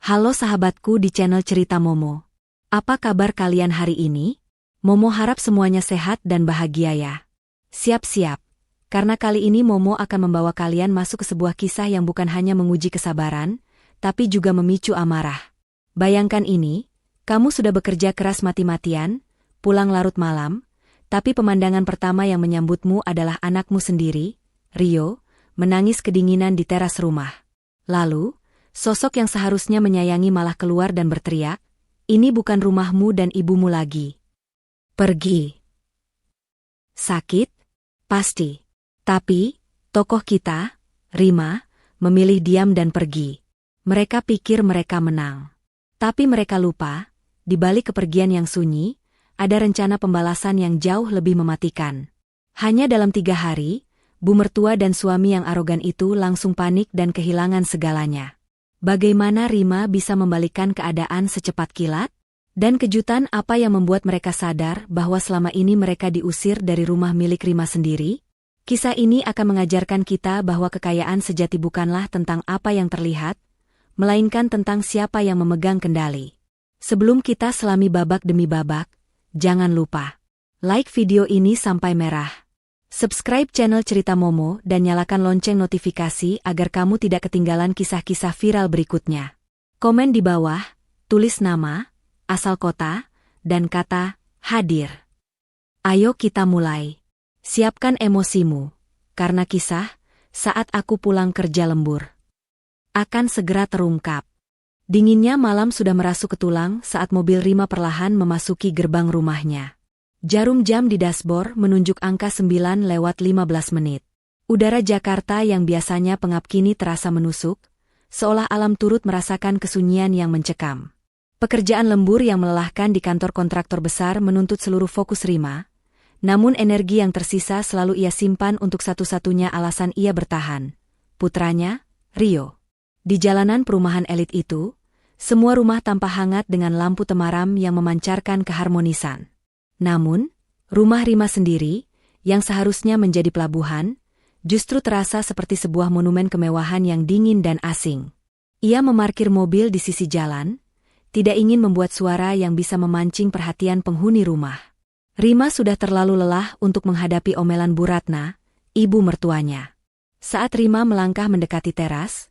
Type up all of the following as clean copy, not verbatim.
Halo sahabatku di channel Cerita Momo. Apa kabar kalian hari ini? Momo harap semuanya sehat dan bahagia ya. Siap-siap, karena kali ini Momo akan membawa kalian masuk ke sebuah kisah yang bukan hanya menguji kesabaran, tapi juga memicu amarah. Bayangkan ini, kamu sudah bekerja keras mati-matian, pulang larut malam, tapi pemandangan pertama yang menyambutmu adalah anakmu sendiri, Rio, menangis kedinginan di teras rumah. Lalu, sosok yang seharusnya menyayangi malah keluar dan berteriak, "Ini bukan rumahmu dan ibumu lagi. Pergi." Sakit? Pasti. Tapi, tokoh kita, Rima, memilih diam dan pergi. Mereka pikir mereka menang. Tapi mereka lupa, di balik kepergian yang sunyi, ada rencana pembalasan yang jauh lebih mematikan. Hanya dalam 3 hari, bu mertua dan suami yang arogan itu langsung panik dan kehilangan segalanya. Bagaimana Rima bisa membalikkan keadaan secepat kilat? Dan kejutan apa yang membuat mereka sadar bahwa selama ini mereka diusir dari rumah milik Rima sendiri? Kisah ini akan mengajarkan kita bahwa kekayaan sejati bukanlah tentang apa yang terlihat, melainkan tentang siapa yang memegang kendali. Sebelum kita selami babak demi babak, jangan lupa like video ini sampai merah. Subscribe channel Cerita Momo dan nyalakan lonceng notifikasi agar kamu tidak ketinggalan kisah-kisah viral berikutnya. Komen di bawah, tulis nama, asal kota, dan kata hadir. Ayo kita mulai. Siapkan emosimu, karena kisah saat aku pulang kerja lembur akan segera terungkap. Dinginnya malam sudah merasuk ke tulang saat mobil Rima perlahan memasuki gerbang rumahnya. Jarum jam di dashboard menunjuk angka 9:15 menit. Udara Jakarta yang biasanya pengap kini terasa menusuk, seolah alam turut merasakan kesunyian yang mencekam. Pekerjaan lembur yang melelahkan di kantor kontraktor besar menuntut seluruh fokus Rima, namun energi yang tersisa selalu ia simpan untuk satu-satunya alasan ia bertahan, putranya, Rio. Di jalanan perumahan elit itu, semua rumah tampak hangat dengan lampu temaram yang memancarkan keharmonisan. Namun, rumah Rima sendiri, yang seharusnya menjadi pelabuhan, justru terasa seperti sebuah monumen kemewahan yang dingin dan asing. Ia memarkir mobil di sisi jalan, tidak ingin membuat suara yang bisa memancing perhatian penghuni rumah. Rima sudah terlalu lelah untuk menghadapi omelan Bu Ratna, ibu mertuanya. Saat Rima melangkah mendekati teras,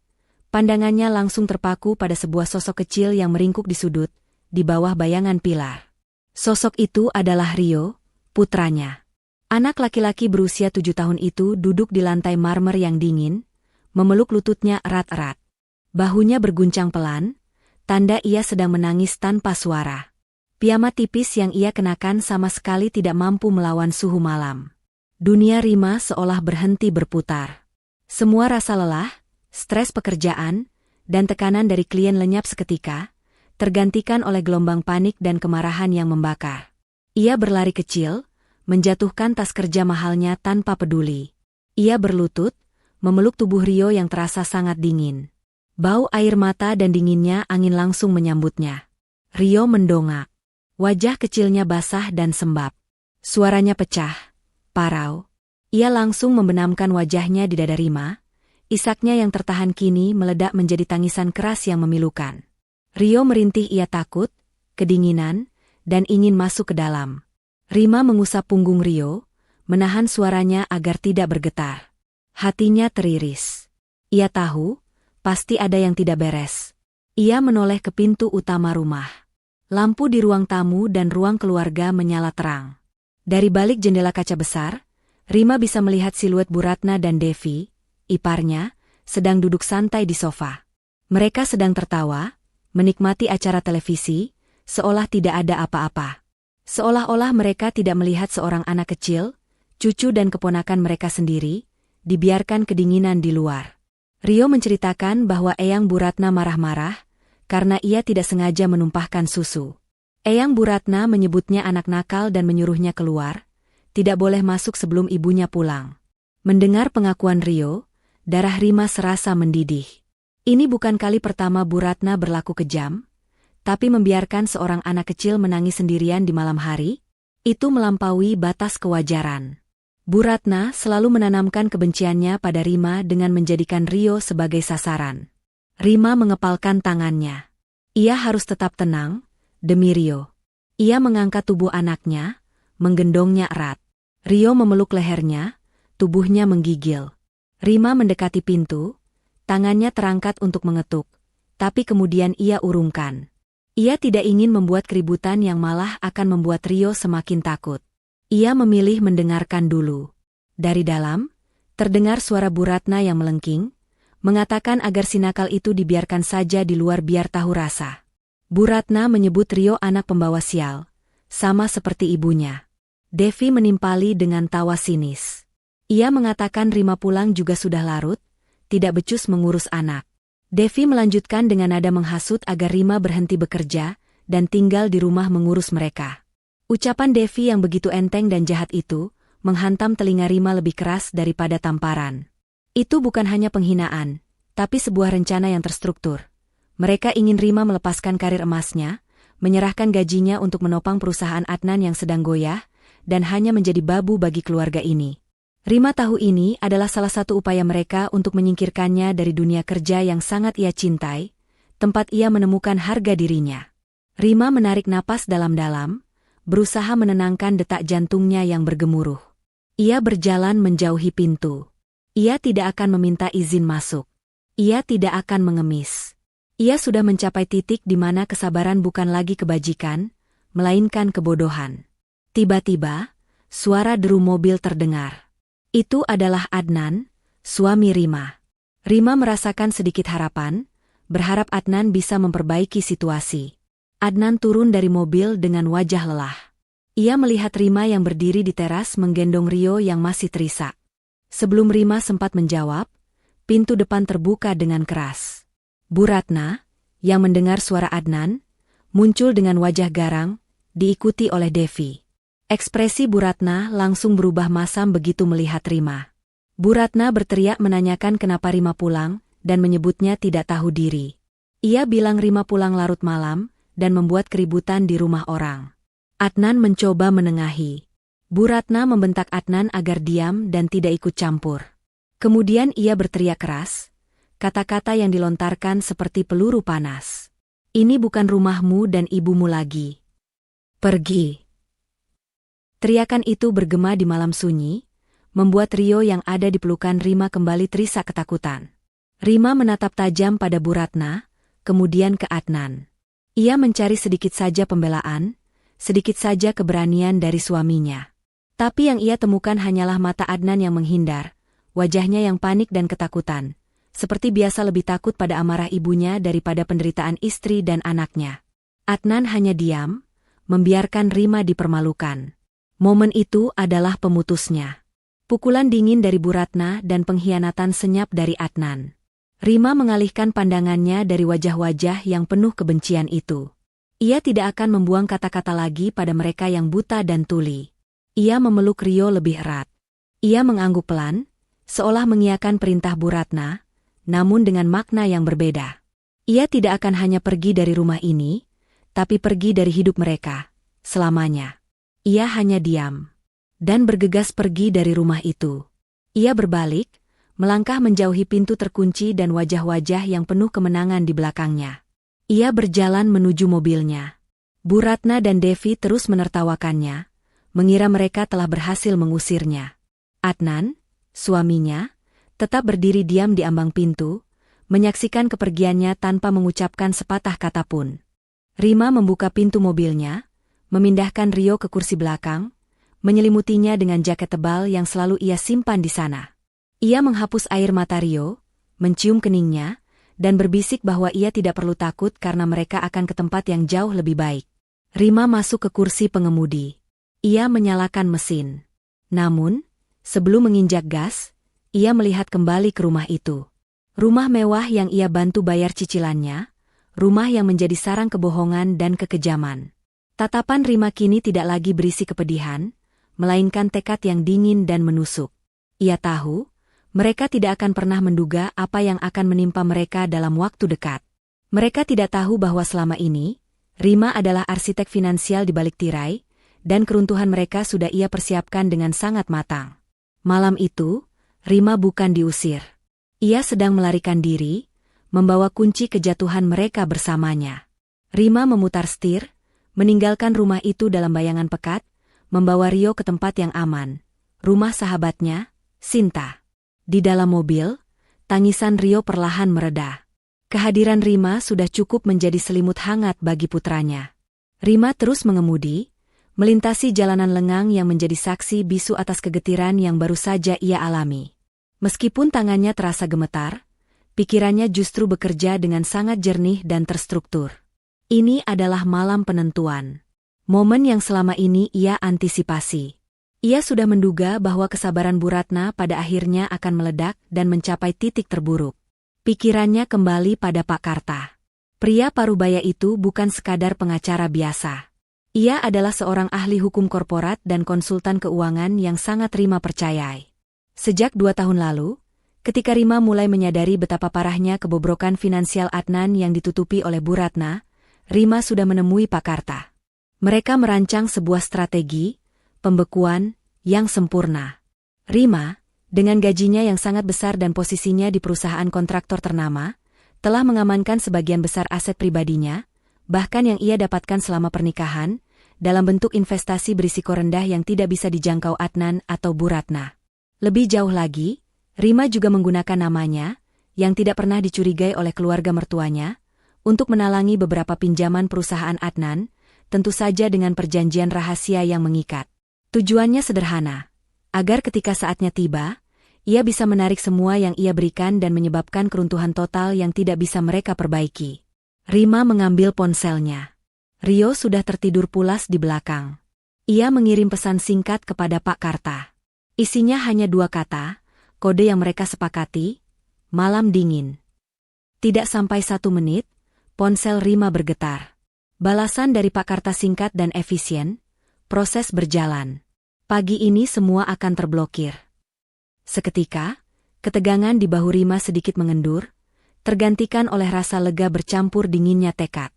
pandangannya langsung terpaku pada sebuah sosok kecil yang meringkuk di sudut, di bawah bayangan pilar. Sosok itu adalah Rio, putranya. Anak laki-laki berusia 7 tahun itu duduk di lantai marmer yang dingin, memeluk lututnya erat-erat. Bahunya berguncang pelan, tanda ia sedang menangis tanpa suara. Piyama tipis yang ia kenakan sama sekali tidak mampu melawan suhu malam. Dunia Rima seolah berhenti berputar. Semua rasa lelah, stres pekerjaan, dan tekanan dari klien lenyap seketika, tergantikan oleh gelombang panik dan kemarahan yang membakar. Ia berlari kecil, menjatuhkan tas kerja mahalnya tanpa peduli. Ia berlutut, memeluk tubuh Rio yang terasa sangat dingin. Bau air mata dan dinginnya angin langsung menyambutnya. Rio mendongak. Wajah kecilnya basah dan sembab. Suaranya pecah, parau. Ia langsung membenamkan wajahnya di dada Rima. Isaknya yang tertahan kini meledak menjadi tangisan keras yang memilukan. Rio merintih, ia takut, kedinginan, dan ingin masuk ke dalam. Rima mengusap punggung Rio, menahan suaranya agar tidak bergetar. Hatinya teriris. Ia tahu, pasti ada yang tidak beres. Ia menoleh ke pintu utama rumah. Lampu di ruang tamu dan ruang keluarga menyala terang. Dari balik jendela kaca besar, Rima bisa melihat siluet Bu Ratna dan Devi, iparnya, sedang duduk santai di sofa. Mereka sedang tertawa, menikmati acara televisi, seolah tidak ada apa-apa. Seolah-olah mereka tidak melihat seorang anak kecil, cucu dan keponakan mereka sendiri, dibiarkan kedinginan di luar. Rio menceritakan bahwa Eyang Bu Ratna marah-marah, karena ia tidak sengaja menumpahkan susu. Eyang Bu Ratna menyebutnya anak nakal dan menyuruhnya keluar, tidak boleh masuk sebelum ibunya pulang. Mendengar pengakuan Rio, darah Rima serasa mendidih. Ini bukan kali pertama Bu Ratna berlaku kejam, tapi membiarkan seorang anak kecil menangis sendirian di malam hari, itu melampaui batas kewajaran. Bu Ratna selalu menanamkan kebenciannya pada Rima dengan menjadikan Rio sebagai sasaran. Rima mengepalkan tangannya. Ia harus tetap tenang, demi Rio. Ia mengangkat tubuh anaknya, menggendongnya erat. Rio memeluk lehernya, tubuhnya menggigil. Rima mendekati pintu, tangannya terangkat untuk mengetuk, tapi kemudian ia urungkan. Ia tidak ingin membuat keributan yang malah akan membuat Rio semakin takut. Ia memilih mendengarkan dulu. Dari dalam, terdengar suara Bu Ratna yang melengking, mengatakan agar si nakal itu dibiarkan saja di luar biar tahu rasa. Bu Ratna menyebut Rio anak pembawa sial, sama seperti ibunya. Devi menimpali dengan tawa sinis. Ia mengatakan Rima pulang juga sudah larut, tidak becus mengurus anak. Devi melanjutkan dengan nada menghasut agar Rima berhenti bekerja dan tinggal di rumah mengurus mereka. Ucapan Devi yang begitu enteng dan jahat itu menghantam telinga Rima lebih keras daripada tamparan. Itu bukan hanya penghinaan, tapi sebuah rencana yang terstruktur. Mereka ingin Rima melepaskan karir emasnya, menyerahkan gajinya untuk menopang perusahaan Adnan yang sedang goyah, dan hanya menjadi babu bagi keluarga ini. Rima tahu ini adalah salah satu upaya mereka untuk menyingkirkannya dari dunia kerja yang sangat ia cintai, tempat ia menemukan harga dirinya. Rima menarik napas dalam-dalam, berusaha menenangkan detak jantungnya yang bergemuruh. Ia berjalan menjauhi pintu. Ia tidak akan meminta izin masuk. Ia tidak akan mengemis. Ia sudah mencapai titik di mana kesabaran bukan lagi kebajikan, melainkan kebodohan. Tiba-tiba, suara deru mobil terdengar. Itu adalah Adnan, suami Rima. Rima merasakan sedikit harapan, berharap Adnan bisa memperbaiki situasi. Adnan turun dari mobil dengan wajah lelah. Ia melihat Rima yang berdiri di teras menggendong Rio yang masih terisak. Sebelum Rima sempat menjawab, pintu depan terbuka dengan keras. Bu Ratna, yang mendengar suara Adnan, muncul dengan wajah garang, diikuti oleh Devi. Ekspresi Bu Ratna langsung berubah masam begitu melihat Rima. Bu Ratna berteriak menanyakan kenapa Rima pulang, dan menyebutnya tidak tahu diri. Ia bilang Rima pulang larut malam, dan membuat keributan di rumah orang. Adnan mencoba menengahi. Bu Ratna membentak Adnan agar diam dan tidak ikut campur. Kemudian ia berteriak keras, kata-kata yang dilontarkan seperti peluru panas. Ini bukan rumahmu dan ibumu lagi. Pergi. Teriakan itu bergema di malam sunyi, membuat Rio yang ada di pelukan Rima kembali terisak ketakutan. Rima menatap tajam pada Bu Ratna, kemudian ke Adnan. Ia mencari sedikit saja pembelaan, sedikit saja keberanian dari suaminya. Tapi yang ia temukan hanyalah mata Adnan yang menghindar, wajahnya yang panik dan ketakutan, seperti biasa lebih takut pada amarah ibunya daripada penderitaan istri dan anaknya. Adnan hanya diam, membiarkan Rima dipermalukan. Momen itu adalah pemutusnya. Pukulan dingin dari Bu Ratna dan pengkhianatan senyap dari Adnan. Rima mengalihkan pandangannya dari wajah-wajah yang penuh kebencian itu. Ia tidak akan membuang kata-kata lagi pada mereka yang buta dan tuli. Ia memeluk Rio lebih erat. Ia mengangguk pelan, seolah mengiyakan perintah Bu Ratna, namun dengan makna yang berbeda. Ia tidak akan hanya pergi dari rumah ini, tapi pergi dari hidup mereka, selamanya. Ia hanya diam, dan bergegas pergi dari rumah itu. Ia berbalik, melangkah menjauhi pintu terkunci dan wajah-wajah yang penuh kemenangan di belakangnya. Ia berjalan menuju mobilnya. Bu Ratna dan Devi terus menertawakannya, mengira mereka telah berhasil mengusirnya. Adnan, suaminya, tetap berdiri diam di ambang pintu, menyaksikan kepergiannya tanpa mengucapkan sepatah kata pun. Rima membuka pintu mobilnya, memindahkan Rio ke kursi belakang, menyelimutinya dengan jaket tebal yang selalu ia simpan di sana. Ia menghapus air mata Rio, mencium keningnya, dan berbisik bahwa ia tidak perlu takut karena mereka akan ke tempat yang jauh lebih baik. Rima masuk ke kursi pengemudi. Ia menyalakan mesin. Namun, sebelum menginjak gas, ia melihat kembali ke rumah itu. Rumah mewah yang ia bantu bayar cicilannya, rumah yang menjadi sarang kebohongan dan kekejaman. Tatapan Rima kini tidak lagi berisi kepedihan, melainkan tekad yang dingin dan menusuk. Ia tahu, mereka tidak akan pernah menduga apa yang akan menimpa mereka dalam waktu dekat. Mereka tidak tahu bahwa selama ini, Rima adalah arsitek finansial di balik tirai, dan keruntuhan mereka sudah ia persiapkan dengan sangat matang. Malam itu, Rima bukan diusir. Ia sedang melarikan diri, membawa kunci kejatuhan mereka bersamanya. Rima memutar setir, meninggalkan rumah itu dalam bayangan pekat, membawa Rio ke tempat yang aman. Rumah sahabatnya, Sinta. Di dalam mobil, tangisan Rio perlahan mereda. Kehadiran Rima sudah cukup menjadi selimut hangat bagi putranya. Rima terus mengemudi, melintasi jalanan lengang yang menjadi saksi bisu atas kegetiran yang baru saja ia alami. Meskipun tangannya terasa gemetar, pikirannya justru bekerja dengan sangat jernih dan terstruktur. Ini adalah malam penentuan. Momen yang selama ini ia antisipasi. Ia sudah menduga bahwa kesabaran Bu Ratna pada akhirnya akan meledak dan mencapai titik terburuk. Pikirannya kembali pada Pak Karta. Pria parubaya itu bukan sekadar pengacara biasa. Ia adalah seorang ahli hukum korporat dan konsultan keuangan yang sangat Rima percayai. Sejak 2 tahun lalu, ketika Rima mulai menyadari betapa parahnya kebobrokan finansial Adnan yang ditutupi oleh Bu Ratna, Rima sudah menemui Pak Karta. Mereka merancang sebuah strategi, pembekuan, yang sempurna. Rima, dengan gajinya yang sangat besar dan posisinya di perusahaan kontraktor ternama, telah mengamankan sebagian besar aset pribadinya, bahkan yang ia dapatkan selama pernikahan, dalam bentuk investasi berisiko rendah yang tidak bisa dijangkau Adnan atau Bu Ratna. Lebih jauh lagi, Rima juga menggunakan namanya, yang tidak pernah dicurigai oleh keluarga mertuanya, untuk menalangi beberapa pinjaman perusahaan Adnan, tentu saja dengan perjanjian rahasia yang mengikat. Tujuannya sederhana, agar ketika saatnya tiba, ia bisa menarik semua yang ia berikan dan menyebabkan keruntuhan total yang tidak bisa mereka perbaiki. Rima mengambil ponselnya. Rio sudah tertidur pulas di belakang. Ia mengirim pesan singkat kepada Pak Karta. Isinya hanya 2 kata, kode yang mereka sepakati, malam dingin. Tidak sampai 1 menit, ponsel Rima bergetar. Balasan dari Pak Karta singkat dan efisien, proses berjalan. Pagi ini semua akan terblokir. Seketika, ketegangan di bahu Rima sedikit mengendur, tergantikan oleh rasa lega bercampur dinginnya tekad.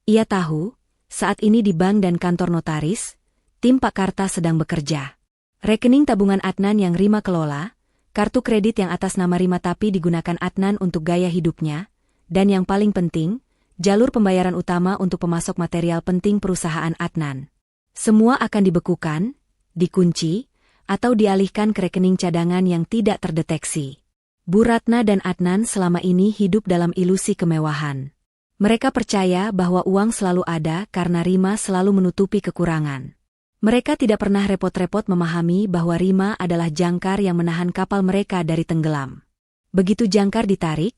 Ia tahu, saat ini di bank dan kantor notaris, tim Pak Karta sedang bekerja. Rekening tabungan Adnan yang Rima kelola, kartu kredit yang atas nama Rima tapi digunakan Adnan untuk gaya hidupnya, dan yang paling penting, jalur pembayaran utama untuk pemasok material penting perusahaan Adnan. Semua akan dibekukan, dikunci, atau dialihkan ke rekening cadangan yang tidak terdeteksi. Bu Ratna dan Adnan selama ini hidup dalam ilusi kemewahan. Mereka percaya bahwa uang selalu ada karena Rima selalu menutupi kekurangan. Mereka tidak pernah repot-repot memahami bahwa Rima adalah jangkar yang menahan kapal mereka dari tenggelam. Begitu jangkar ditarik,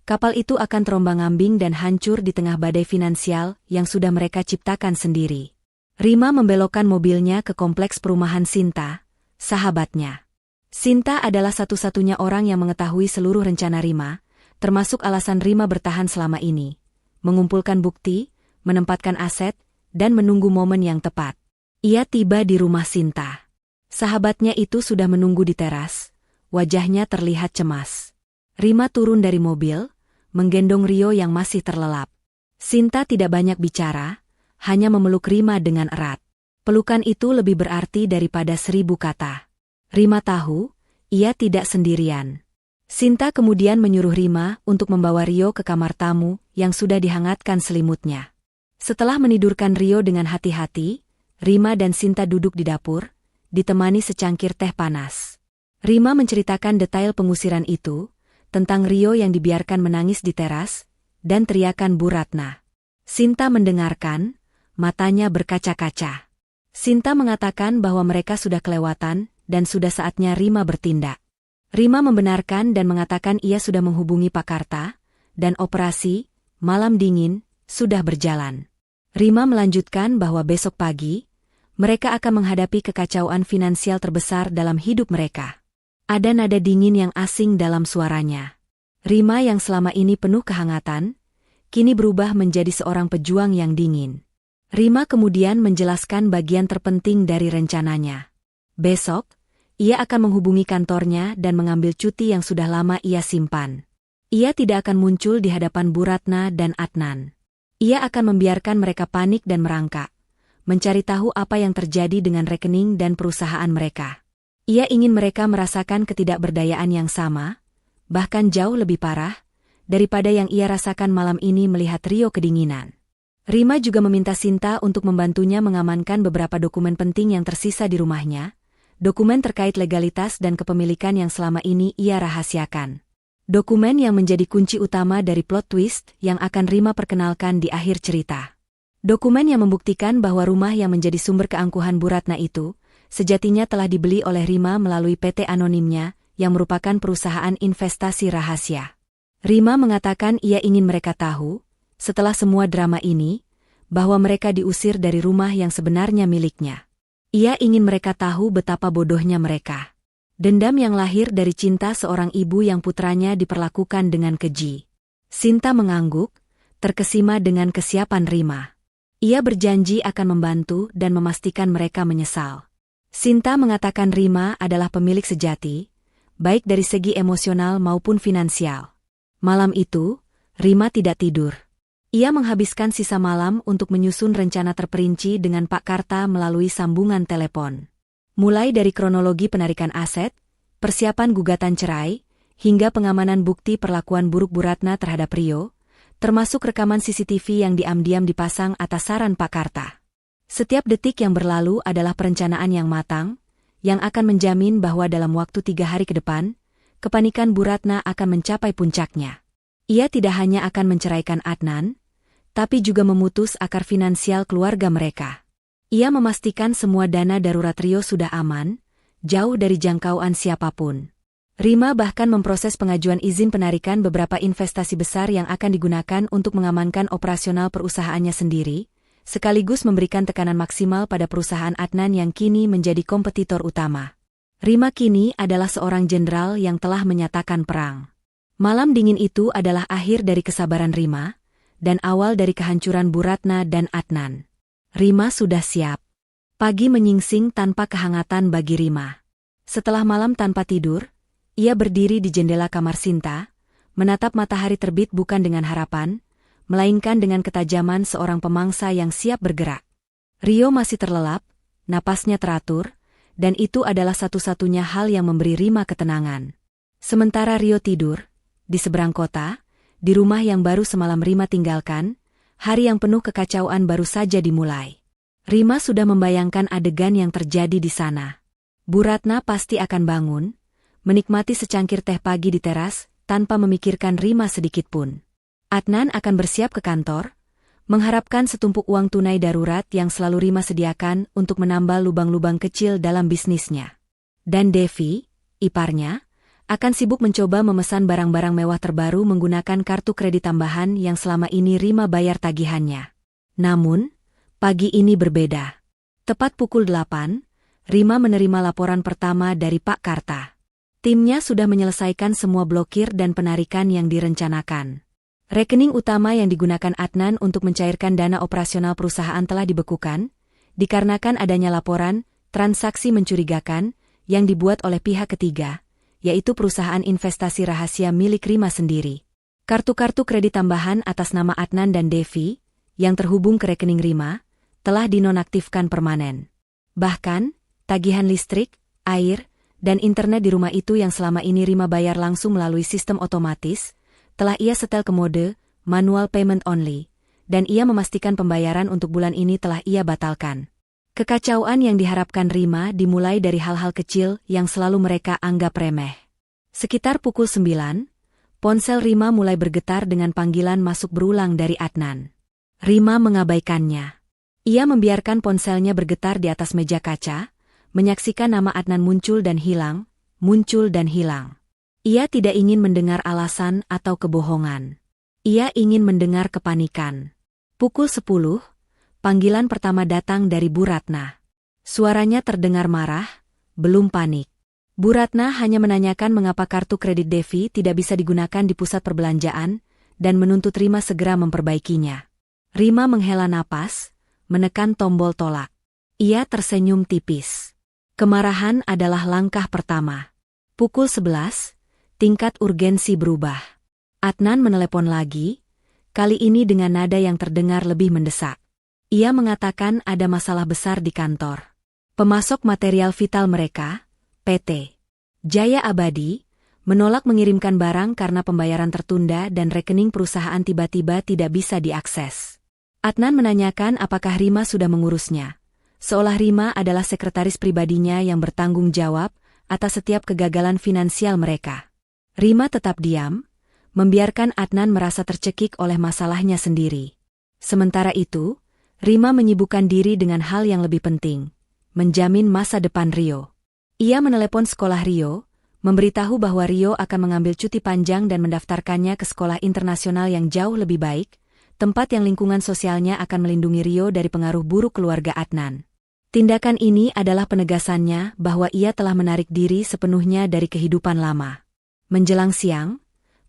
kapal itu akan terombang-ambing dan hancur di tengah badai finansial yang sudah mereka ciptakan sendiri. Rima membelokkan mobilnya ke kompleks perumahan Sinta, sahabatnya. Sinta adalah satu-satunya orang yang mengetahui seluruh rencana Rima, termasuk alasan Rima bertahan selama ini, mengumpulkan bukti, menempatkan aset, dan menunggu momen yang tepat. Ia tiba di rumah Sinta. Sahabatnya itu sudah menunggu di teras, wajahnya terlihat cemas. Rima turun dari mobil, menggendong Rio yang masih terlelap. Sinta tidak banyak bicara, hanya memeluk Rima dengan erat. Pelukan itu lebih berarti daripada 1000 kata. Rima tahu, ia tidak sendirian. Sinta kemudian menyuruh Rima untuk membawa Rio ke kamar tamu yang sudah dihangatkan selimutnya. Setelah menidurkan Rio dengan hati-hati, Rima dan Sinta duduk di dapur, ditemani secangkir teh panas. Rima menceritakan detail pengusiran itu, tentang Rio yang dibiarkan menangis di teras, dan teriakan Bu Ratna. Sinta mendengarkan, matanya berkaca-kaca. Sinta mengatakan bahwa mereka sudah kelewatan, dan sudah saatnya Rima bertindak. Rima membenarkan dan mengatakan ia sudah menghubungi Pak Karta, dan operasi, malam dingin, sudah berjalan. Rima melanjutkan bahwa besok pagi, mereka akan menghadapi kekacauan finansial terbesar dalam hidup mereka. Ada nada dingin yang asing dalam suaranya. Rima yang selama ini penuh kehangatan, kini berubah menjadi seorang pejuang yang dingin. Rima kemudian menjelaskan bagian terpenting dari rencananya. Besok, ia akan menghubungi kantornya dan mengambil cuti yang sudah lama ia simpan. Ia tidak akan muncul di hadapan Bu Ratna dan Adnan. Ia akan membiarkan mereka panik dan merangkak, mencari tahu apa yang terjadi dengan rekening dan perusahaan mereka. Ia ingin mereka merasakan ketidakberdayaan yang sama, bahkan jauh lebih parah, daripada yang ia rasakan malam ini melihat Rio kedinginan. Rima juga meminta Sinta untuk membantunya mengamankan beberapa dokumen penting yang tersisa di rumahnya, dokumen terkait legalitas dan kepemilikan yang selama ini ia rahasiakan. Dokumen yang menjadi kunci utama dari plot twist yang akan Rima perkenalkan di akhir cerita. Dokumen yang membuktikan bahwa rumah yang menjadi sumber keangkuhan Bu Ratna itu, sejatinya telah dibeli oleh Rima melalui PT anonimnya, yang merupakan perusahaan investasi rahasia. Rima mengatakan ia ingin mereka tahu, setelah semua drama ini, bahwa mereka diusir dari rumah yang sebenarnya miliknya. Ia ingin mereka tahu betapa bodohnya mereka. Dendam yang lahir dari cinta seorang ibu yang putranya diperlakukan dengan keji. Sinta mengangguk, terkesima dengan kesiapan Rima. Ia berjanji akan membantu dan memastikan mereka menyesal. Sinta mengatakan Rima adalah pemilik sejati, baik dari segi emosional maupun finansial. Malam itu, Rima tidak tidur. Ia menghabiskan sisa malam untuk menyusun rencana terperinci dengan Pak Karta melalui sambungan telepon. Mulai dari kronologi penarikan aset, persiapan gugatan cerai, hingga pengamanan bukti perlakuan buruk Bu Ratna terhadap Rio, termasuk rekaman CCTV yang diam-diam dipasang atas saran Pak Karta. Setiap detik yang berlalu adalah perencanaan yang matang, yang akan menjamin bahwa dalam waktu 3 hari ke depan, kepanikan Bu Ratna akan mencapai puncaknya. Ia tidak hanya akan menceraikan Adnan, tapi juga memutus akar finansial keluarga mereka. Ia memastikan semua dana darurat Rio sudah aman, jauh dari jangkauan siapapun. Rima bahkan memproses pengajuan izin penarikan beberapa investasi besar yang akan digunakan untuk mengamankan operasional perusahaannya sendiri, sekaligus memberikan tekanan maksimal pada perusahaan Adnan yang kini menjadi kompetitor utama. Rima kini adalah seorang jenderal yang telah menyatakan perang. Malam dingin itu adalah akhir dari kesabaran Rima, dan awal dari kehancuran Bu Ratna dan Adnan. Rima sudah siap. Pagi menyingsing tanpa kehangatan bagi Rima. Setelah malam tanpa tidur, ia berdiri di jendela kamar Sinta, menatap matahari terbit bukan dengan harapan, melainkan dengan ketajaman seorang pemangsa yang siap bergerak. Rio masih terlelap, napasnya teratur, dan itu adalah satu-satunya hal yang memberi Rima ketenangan. Sementara Rio tidur, di seberang kota, di rumah yang baru semalam Rima tinggalkan, hari yang penuh kekacauan baru saja dimulai. Rima sudah membayangkan adegan yang terjadi di sana. Bu Ratna pasti akan bangun, menikmati secangkir teh pagi di teras, tanpa memikirkan Rima sedikitpun. Adnan akan bersiap ke kantor, mengharapkan setumpuk uang tunai darurat yang selalu Rima sediakan untuk menambal lubang-lubang kecil dalam bisnisnya. Dan Devi, iparnya, akan sibuk mencoba memesan barang-barang mewah terbaru menggunakan kartu kredit tambahan yang selama ini Rima bayar tagihannya. Namun, pagi ini berbeda. Tepat pukul 8, Rima menerima laporan pertama dari Pak Karta. Timnya sudah menyelesaikan semua blokir dan penarikan yang direncanakan. Rekening utama yang digunakan Adnan untuk mencairkan dana operasional perusahaan telah dibekukan, dikarenakan adanya laporan transaksi mencurigakan yang dibuat oleh pihak ketiga, yaitu perusahaan investasi rahasia milik Rima sendiri. Kartu-kartu kredit tambahan atas nama Adnan dan Devi, yang terhubung ke rekening Rima, telah dinonaktifkan permanen. Bahkan, tagihan listrik, air, dan internet di rumah itu yang selama ini Rima bayar langsung melalui sistem otomatis, telah ia setel ke mode manual payment only, dan ia memastikan pembayaran untuk bulan ini telah ia batalkan. Kekacauan yang diharapkan Rima dimulai dari hal-hal kecil yang selalu mereka anggap remeh. Sekitar pukul 9, ponsel Rima mulai bergetar dengan panggilan masuk berulang dari Adnan. Rima mengabaikannya. Ia membiarkan ponselnya bergetar di atas meja kaca, menyaksikan nama Adnan muncul dan hilang, muncul dan hilang. Ia tidak ingin mendengar alasan atau kebohongan. Ia ingin mendengar kepanikan. Pukul 10, panggilan pertama datang dari Bu Ratna. Suaranya terdengar marah, belum panik. Bu Ratna hanya menanyakan mengapa kartu kredit Devi tidak bisa digunakan di pusat perbelanjaan, dan menuntut Rima segera memperbaikinya. Rima menghela napas, menekan tombol tolak. Ia tersenyum tipis. Kemarahan adalah langkah pertama. Pukul 11, tingkat urgensi berubah. Adnan menelepon lagi, kali ini dengan nada yang terdengar lebih mendesak. Ia mengatakan ada masalah besar di kantor. Pemasok material vital mereka, PT Jaya Abadi, menolak mengirimkan barang karena pembayaran tertunda dan rekening perusahaan tiba-tiba tidak bisa diakses. Adnan menanyakan apakah Rima sudah mengurusnya. Seolah Rima adalah sekretaris pribadinya yang bertanggung jawab atas setiap kegagalan finansial mereka. Rima tetap diam, membiarkan Adnan merasa tercekik oleh masalahnya sendiri. Sementara itu, Rima menyibukkan diri dengan hal yang lebih penting, menjamin masa depan Rio. Ia menelepon sekolah Rio, memberitahu bahwa Rio akan mengambil cuti panjang dan mendaftarkannya ke sekolah internasional yang jauh lebih baik, tempat yang lingkungan sosialnya akan melindungi Rio dari pengaruh buruk keluarga Adnan. Tindakan ini adalah penegasannya bahwa ia telah menarik diri sepenuhnya dari kehidupan lama. Menjelang siang,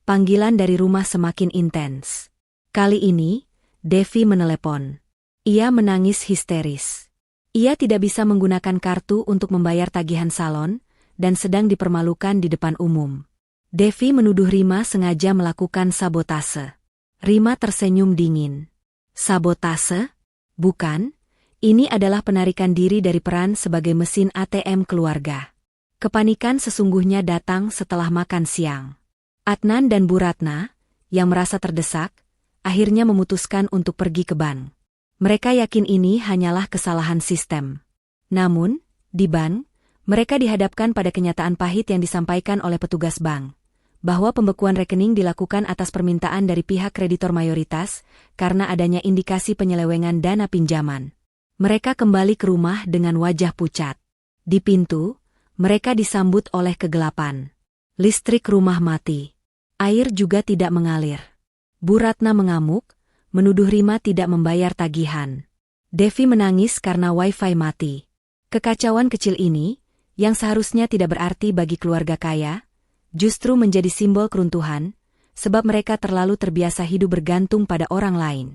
panggilan dari rumah semakin intens. Kali ini, Devi menelepon. Ia menangis histeris. Ia tidak bisa menggunakan kartu untuk membayar tagihan salon, dan sedang dipermalukan di depan umum. Devi menuduh Rima sengaja melakukan sabotase. Rima tersenyum dingin. Sabotase? Bukan, ini adalah penarikan diri dari peran sebagai mesin ATM keluarga. Kepanikan sesungguhnya datang setelah makan siang. Adnan dan Bu Ratna, yang merasa terdesak, akhirnya memutuskan untuk pergi ke bank. Mereka yakin ini hanyalah kesalahan sistem. Namun, di bank, mereka dihadapkan pada kenyataan pahit yang disampaikan oleh petugas bank, bahwa pembekuan rekening dilakukan atas permintaan dari pihak kreditor mayoritas karena adanya indikasi penyelewengan dana pinjaman. Mereka kembali ke rumah dengan wajah pucat. Di pintu, mereka disambut oleh kegelapan. Listrik rumah mati. Air juga tidak mengalir. Bu Ratna mengamuk, menuduh Rima tidak membayar tagihan. Devi menangis karena wifi mati. Kekacauan kecil ini, yang seharusnya tidak berarti bagi keluarga kaya, justru menjadi simbol keruntuhan, sebab mereka terlalu terbiasa hidup bergantung pada orang lain.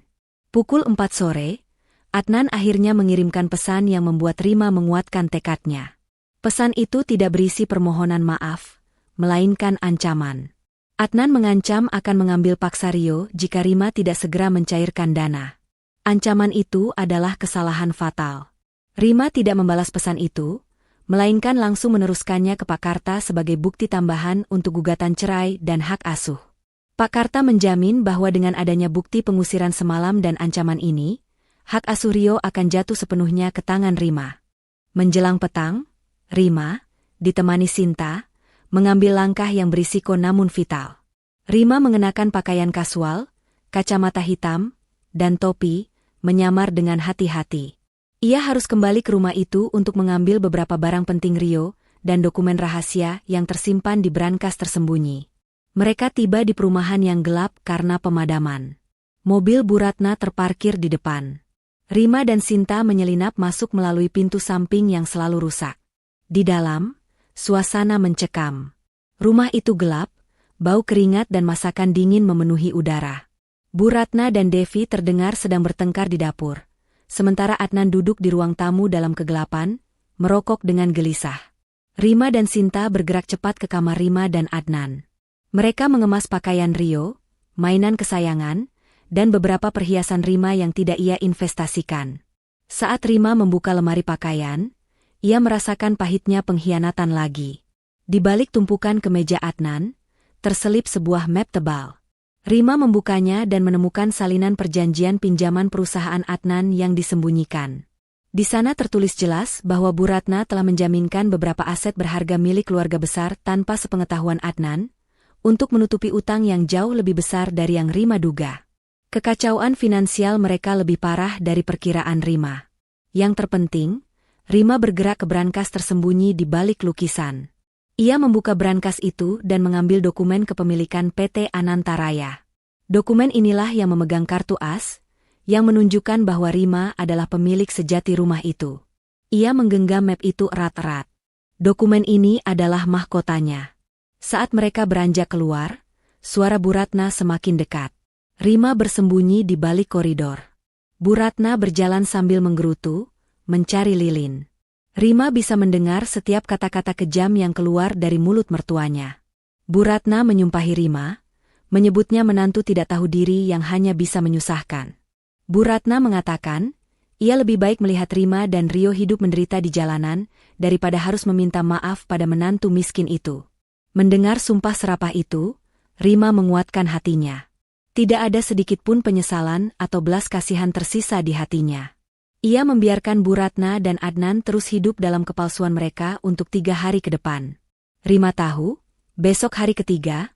Pukul 4 sore, Adnan akhirnya mengirimkan pesan yang membuat Rima menguatkan tekadnya. Pesan itu tidak berisi permohonan maaf, melainkan ancaman. Adnan mengancam akan mengambil paksa Rio jika Rima tidak segera mencairkan dana. Ancaman itu adalah kesalahan fatal. Rima tidak membalas pesan itu, melainkan langsung meneruskannya ke Pak Karta sebagai bukti tambahan untuk gugatan cerai dan hak asuh. Pak Karta menjamin bahwa dengan adanya bukti pengusiran semalam dan ancaman ini, hak asuh Rio akan jatuh sepenuhnya ke tangan Rima. Menjelang petang, Rima, ditemani Sinta, mengambil langkah yang berisiko namun vital. Rima mengenakan pakaian kasual, kacamata hitam, dan topi, menyamar dengan hati-hati. Ia harus kembali ke rumah itu untuk mengambil beberapa barang penting Rio dan dokumen rahasia yang tersimpan di brankas tersembunyi. Mereka tiba di perumahan yang gelap karena pemadaman. Mobil Bu Ratna terparkir di depan. Rima dan Sinta menyelinap masuk melalui pintu samping yang selalu rusak. Di dalam, suasana mencekam. Rumah itu gelap, bau keringat dan masakan dingin memenuhi udara. Bu Ratna dan Devi terdengar sedang bertengkar di dapur. Sementara Adnan duduk di ruang tamu dalam kegelapan, merokok dengan gelisah. Rima dan Sinta bergerak cepat ke kamar Rima dan Adnan. Mereka mengemas pakaian Rio, mainan kesayangan, dan beberapa perhiasan Rima yang tidak ia investasikan. Saat Rima membuka lemari pakaian, ia merasakan pahitnya pengkhianatan lagi. Di balik tumpukan kemeja Adnan, terselip sebuah map tebal. Rima membukanya dan menemukan salinan perjanjian pinjaman perusahaan Adnan yang disembunyikan. Di sana tertulis jelas bahwa Bu Ratna telah menjaminkan beberapa aset berharga milik keluarga besar tanpa sepengetahuan Adnan, untuk menutupi utang yang jauh lebih besar dari yang Rima duga. Kekacauan finansial mereka lebih parah dari perkiraan Rima. Yang terpenting, Rima bergerak ke brankas tersembunyi di balik lukisan. Ia membuka brankas itu dan mengambil dokumen kepemilikan PT Anantaraya. Dokumen inilah yang memegang kartu as, yang menunjukkan bahwa Rima adalah pemilik sejati rumah itu. Ia menggenggam map itu erat-erat. Dokumen ini adalah mahkotanya. Saat mereka beranjak keluar, suara Bu Ratna semakin dekat. Rima bersembunyi di balik koridor. Bu Ratna berjalan sambil menggerutu, mencari lilin. Rima bisa mendengar setiap kata-kata kejam yang keluar dari mulut mertuanya. Bu Ratna menyumpahi Rima, menyebutnya menantu tidak tahu diri yang hanya bisa menyusahkan. Bu Ratna mengatakan, ia lebih baik melihat Rima dan Rio hidup menderita di jalanan, daripada harus meminta maaf pada menantu miskin itu. Mendengar sumpah serapah itu, Rima menguatkan hatinya. Tidak ada sedikit pun penyesalan atau belas kasihan tersisa di hatinya. Ia membiarkan Bu Ratna dan Adnan terus hidup dalam kepalsuan mereka untuk 3 hari ke depan. Rima tahu, besok hari ketiga,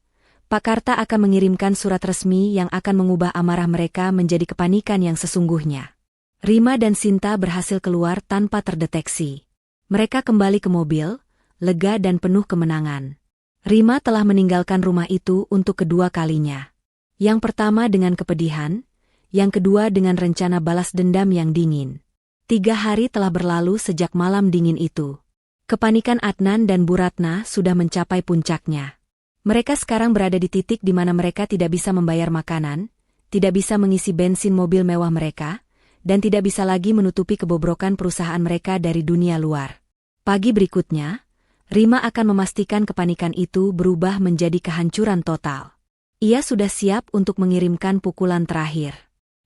Pak Karta akan mengirimkan surat resmi yang akan mengubah amarah mereka menjadi kepanikan yang sesungguhnya. Rima dan Sinta berhasil keluar tanpa terdeteksi. Mereka kembali ke mobil, lega dan penuh kemenangan. Rima telah meninggalkan rumah itu untuk kedua kalinya. Yang pertama dengan kepedihan, yang kedua dengan rencana balas dendam yang dingin. 3 hari telah berlalu sejak malam dingin itu. Kepanikan Adnan dan Bu Ratna sudah mencapai puncaknya. Mereka sekarang berada di titik di mana mereka tidak bisa membayar makanan, tidak bisa mengisi bensin mobil mewah mereka, dan tidak bisa lagi menutupi kebobrokan perusahaan mereka dari dunia luar. Pagi berikutnya, Rima akan memastikan kepanikan itu berubah menjadi kehancuran total. Ia sudah siap untuk mengirimkan pukulan terakhir.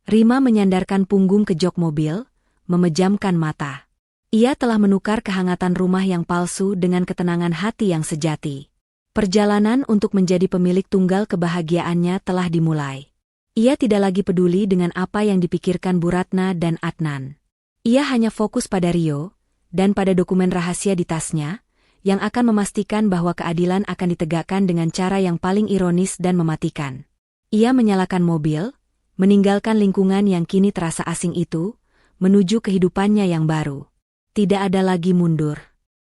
Rima menyandarkan punggung ke jok mobil, memejamkan mata. Ia telah menukar kehangatan rumah yang palsu dengan ketenangan hati yang sejati. Perjalanan untuk menjadi pemilik tunggal kebahagiaannya telah dimulai. Ia tidak lagi peduli dengan apa yang dipikirkan Bu Ratna dan Adnan. Ia hanya fokus pada Rio, dan pada dokumen rahasia di tasnya, yang akan memastikan bahwa keadilan akan ditegakkan dengan cara yang paling ironis dan mematikan. Ia menyalakan mobil, meninggalkan lingkungan yang kini terasa asing itu, menuju kehidupannya yang baru. Tidak ada lagi mundur.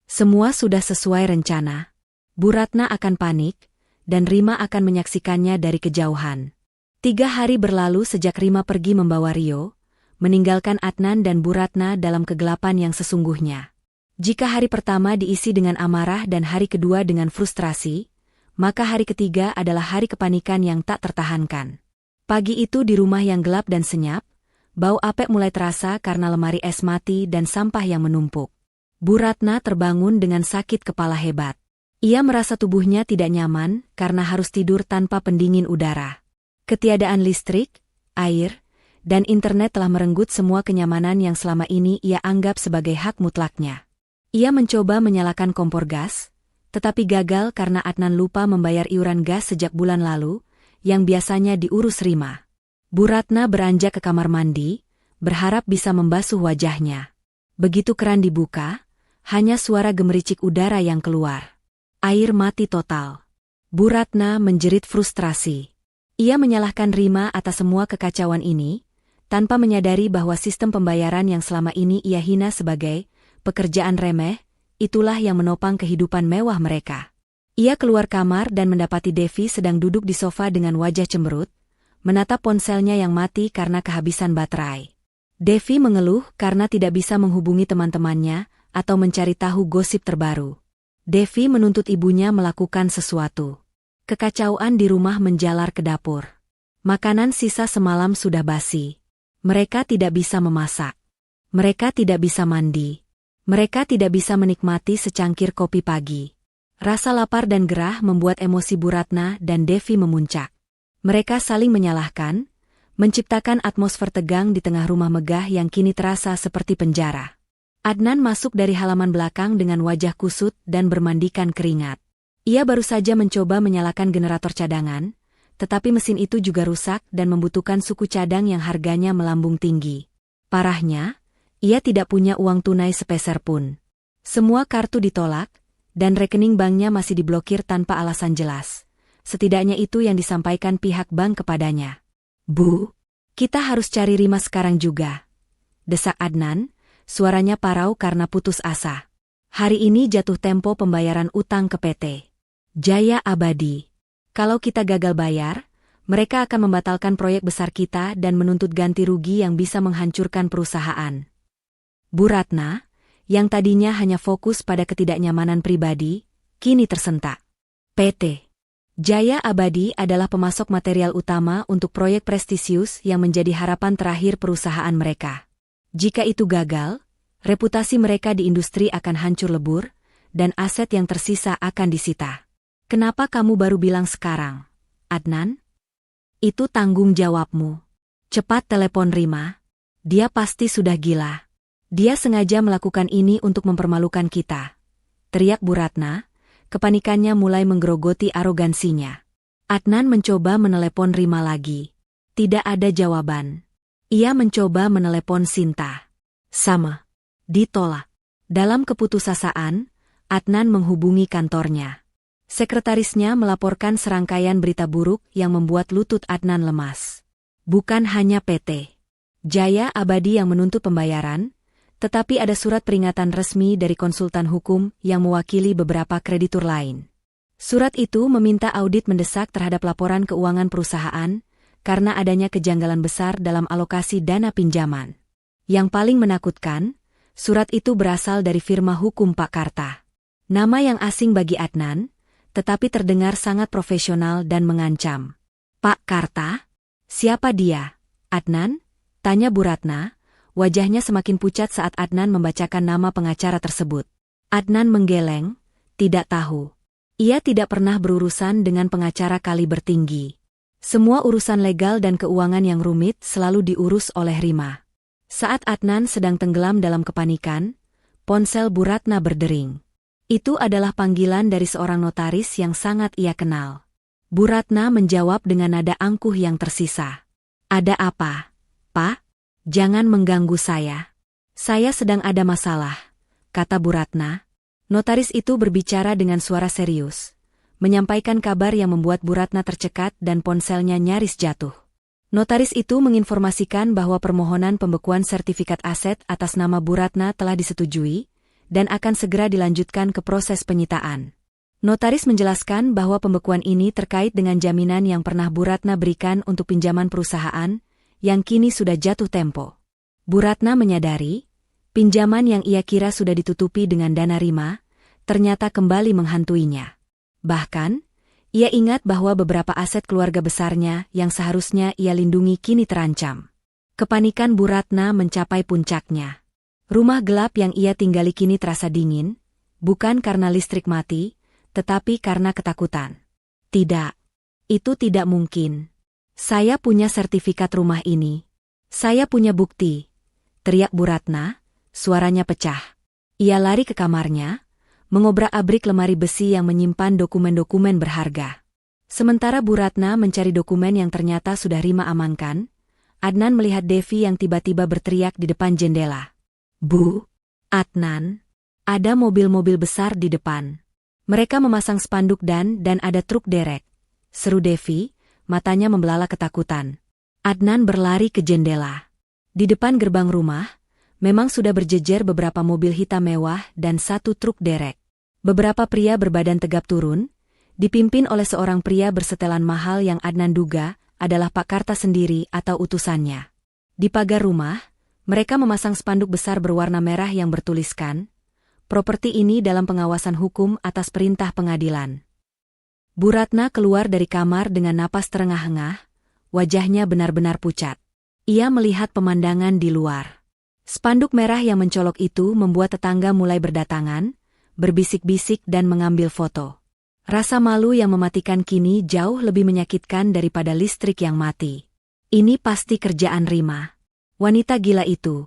Semua sudah sesuai rencana. Bu Ratna akan panik, dan Rima akan menyaksikannya dari kejauhan. 3 hari berlalu sejak Rima pergi membawa Rio, meninggalkan Adnan dan Bu Ratna dalam kegelapan yang sesungguhnya. Jika hari pertama diisi dengan amarah dan hari kedua dengan frustrasi, maka hari ketiga adalah hari kepanikan yang tak tertahankan. Pagi itu di rumah yang gelap dan senyap, bau apek mulai terasa karena lemari es mati dan sampah yang menumpuk. Bu Ratna terbangun dengan sakit kepala hebat. Ia merasa tubuhnya tidak nyaman karena harus tidur tanpa pendingin udara. Ketiadaan listrik, air, dan internet telah merenggut semua kenyamanan yang selama ini ia anggap sebagai hak mutlaknya. Ia mencoba menyalakan kompor gas, tetapi gagal karena Adnan lupa membayar iuran gas sejak bulan lalu, yang biasanya diurus Rima. Bu Ratna beranjak ke kamar mandi, berharap bisa membasuh wajahnya. Begitu keran dibuka, hanya suara gemericik udara yang keluar. Air mati total. Bu Ratna menjerit frustrasi. Ia menyalahkan Rima atas semua kekacauan ini, tanpa menyadari bahwa sistem pembayaran yang selama ini ia hina sebagai pekerjaan remeh, itulah yang menopang kehidupan mewah mereka. Ia keluar kamar dan mendapati Devi sedang duduk di sofa dengan wajah cemberut, menatap ponselnya yang mati karena kehabisan baterai. Devi mengeluh karena tidak bisa menghubungi teman-temannya atau mencari tahu gosip terbaru. Devi menuntut ibunya melakukan sesuatu. Kekacauan di rumah menjalar ke dapur. Makanan sisa semalam sudah basi. Mereka tidak bisa memasak. Mereka tidak bisa mandi. Mereka tidak bisa menikmati secangkir kopi pagi. Rasa lapar dan gerah membuat emosi Bu Ratna dan Devi memuncak. Mereka saling menyalahkan, menciptakan atmosfer tegang di tengah rumah megah yang kini terasa seperti penjara. Adnan masuk dari halaman belakang dengan wajah kusut dan bermandikan keringat. Ia baru saja mencoba menyalakan generator cadangan, tetapi mesin itu juga rusak dan membutuhkan suku cadang yang harganya melambung tinggi. Parahnya, ia tidak punya uang tunai sepeser pun. Semua kartu ditolak, dan rekening banknya masih diblokir tanpa alasan jelas. Setidaknya itu yang disampaikan pihak bank kepadanya. "Bu, kita harus cari Rima sekarang juga," desak Adnan, suaranya parau karena putus asa. "Hari ini jatuh tempo pembayaran utang ke PT Jaya Abadi. Kalau kita gagal bayar, mereka akan membatalkan proyek besar kita dan menuntut ganti rugi yang bisa menghancurkan perusahaan." Bu Ratna, yang tadinya hanya fokus pada ketidaknyamanan pribadi, kini tersentak. PT Jaya Abadi adalah pemasok material utama untuk proyek prestisius yang menjadi harapan terakhir perusahaan mereka. Jika itu gagal, reputasi mereka di industri akan hancur lebur, dan aset yang tersisa akan disita. "Kenapa kamu baru bilang sekarang, Adnan? Itu tanggung jawabmu. Cepat telepon Rima. Dia pasti sudah gila. Dia sengaja melakukan ini untuk mempermalukan kita," teriak Bu Ratna, kepanikannya mulai menggerogoti arogansinya. Adnan mencoba menelepon Rima lagi. Tidak ada jawaban. Ia mencoba menelepon Sinta. Sama. Ditolak. Dalam keputusasaan, Adnan menghubungi kantornya. Sekretarisnya melaporkan serangkaian berita buruk yang membuat lutut Adnan lemas. Bukan hanya PT Jaya Abadi yang menuntut pembayaran, tetapi ada surat peringatan resmi dari konsultan hukum yang mewakili beberapa kreditur lain. Surat itu meminta audit mendesak terhadap laporan keuangan perusahaan karena adanya kejanggalan besar dalam alokasi dana pinjaman. Yang paling menakutkan, surat itu berasal dari firma hukum Pak Karta. Nama yang asing bagi Adnan, tetapi terdengar sangat profesional dan mengancam. Pak Karta? Siapa dia? Adnan? Tanya Bu Ratna, wajahnya semakin pucat saat Adnan membacakan nama pengacara tersebut. Adnan menggeleng, tidak tahu. Ia tidak pernah berurusan dengan pengacara kaliber tinggi. Semua urusan legal dan keuangan yang rumit selalu diurus oleh Rima. Saat Adnan sedang tenggelam dalam kepanikan, ponsel Bu Ratna berdering. Itu adalah panggilan dari seorang notaris yang sangat ia kenal. Bu Ratna menjawab dengan nada angkuh yang tersisa. Ada apa, Pak? Jangan mengganggu saya. Saya sedang ada masalah, kata Bu Ratna. Notaris itu berbicara dengan suara serius, menyampaikan kabar yang membuat Bu Ratna tercekat dan ponselnya nyaris jatuh. Notaris itu menginformasikan bahwa permohonan pembekuan sertifikat aset atas nama Bu Ratna telah disetujui dan akan segera dilanjutkan ke proses penyitaan. Notaris menjelaskan bahwa pembekuan ini terkait dengan jaminan yang pernah Bu Ratna berikan untuk pinjaman perusahaan yang kini sudah jatuh tempo. Bu Ratna menyadari, pinjaman yang ia kira sudah ditutupi dengan dana Rima, ternyata kembali menghantuinya. Bahkan, ia ingat bahwa beberapa aset keluarga besarnya yang seharusnya ia lindungi kini terancam. Kepanikan Bu Ratna mencapai puncaknya. Rumah gelap yang ia tinggali kini terasa dingin, bukan karena listrik mati, tetapi karena ketakutan. Tidak. Itu tidak mungkin. Saya punya sertifikat rumah ini. Saya punya bukti. Teriak Bu Ratna, suaranya pecah. Ia lari ke kamarnya, mengobrak-abrik lemari besi yang menyimpan dokumen-dokumen berharga. Sementara Bu Ratna mencari dokumen yang ternyata sudah Rima amankan, Adnan melihat Devi yang tiba-tiba berteriak di depan jendela. Bu, Adnan, ada mobil-mobil besar di depan. Mereka memasang spanduk dan ada truk derek. Seru Devi, matanya membelalak ketakutan. Adnan berlari ke jendela. Di depan gerbang rumah, memang sudah berjejer beberapa mobil hitam mewah dan satu truk derek. Beberapa pria berbadan tegap turun, dipimpin oleh seorang pria bersetelan mahal yang Adnan duga adalah Pak Karta sendiri atau utusannya. Di pagar rumah, mereka memasang spanduk besar berwarna merah yang bertuliskan, "Properti ini dalam pengawasan hukum atas perintah pengadilan." Bu Ratna keluar dari kamar dengan napas terengah-engah, wajahnya benar-benar pucat. Ia melihat pemandangan di luar. Spanduk merah yang mencolok itu membuat tetangga mulai berdatangan, berbisik-bisik dan mengambil foto. Rasa malu yang mematikan kini jauh lebih menyakitkan daripada listrik yang mati. Ini pasti kerjaan Rima. Wanita gila itu,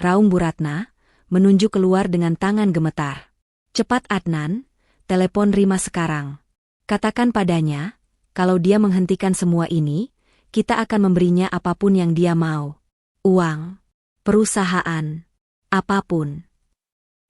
raung Bu Ratna, menunjuk keluar dengan tangan gemetar. Cepat Adnan, telepon Rima sekarang. Katakan padanya, kalau dia menghentikan semua ini, kita akan memberinya apapun yang dia mau. Uang, perusahaan, apapun.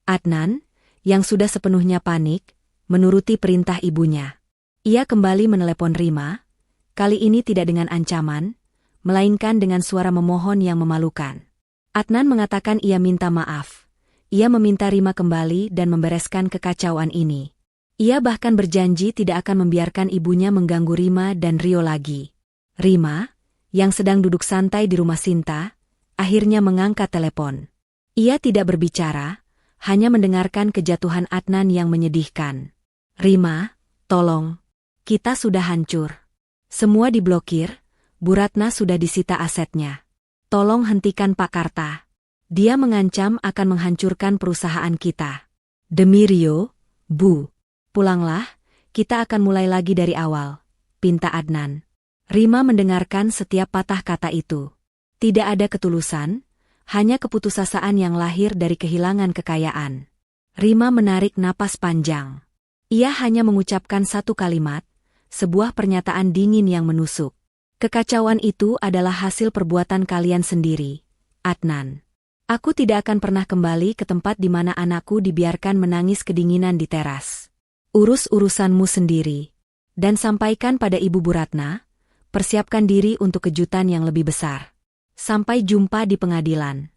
Adnan, yang sudah sepenuhnya panik, menuruti perintah ibunya. Ia kembali menelepon Rima, kali ini tidak dengan ancaman, melainkan dengan suara memohon yang memalukan. Adnan mengatakan ia minta maaf. Ia meminta Rima kembali dan membereskan kekacauan ini. Ia bahkan berjanji tidak akan membiarkan ibunya mengganggu Rima dan Rio lagi. Rima, yang sedang duduk santai di rumah Sinta, akhirnya mengangkat telepon. Ia tidak berbicara, hanya mendengarkan kejatuhan Adnan yang menyedihkan. Rima, tolong. Kita sudah hancur. Semua diblokir, Bu Ratna sudah disita asetnya. Tolong hentikan Pak Karta. Dia mengancam akan menghancurkan perusahaan kita. Demi Rio, Bu. Pulanglah, kita akan mulai lagi dari awal, pinta Adnan. Rima mendengarkan setiap patah kata itu. Tidak ada ketulusan, hanya keputusasaan yang lahir dari kehilangan kekayaan. Rima menarik napas panjang. Ia hanya mengucapkan satu kalimat, sebuah pernyataan dingin yang menusuk. Kekacauan itu adalah hasil perbuatan kalian sendiri, Adnan. Aku tidak akan pernah kembali ke tempat di mana anakku dibiarkan menangis kedinginan di teras. Urus urusanmu sendiri. Dan sampaikan pada Ibu Buratna, persiapkan diri untuk kejutan yang lebih besar. Sampai jumpa di pengadilan.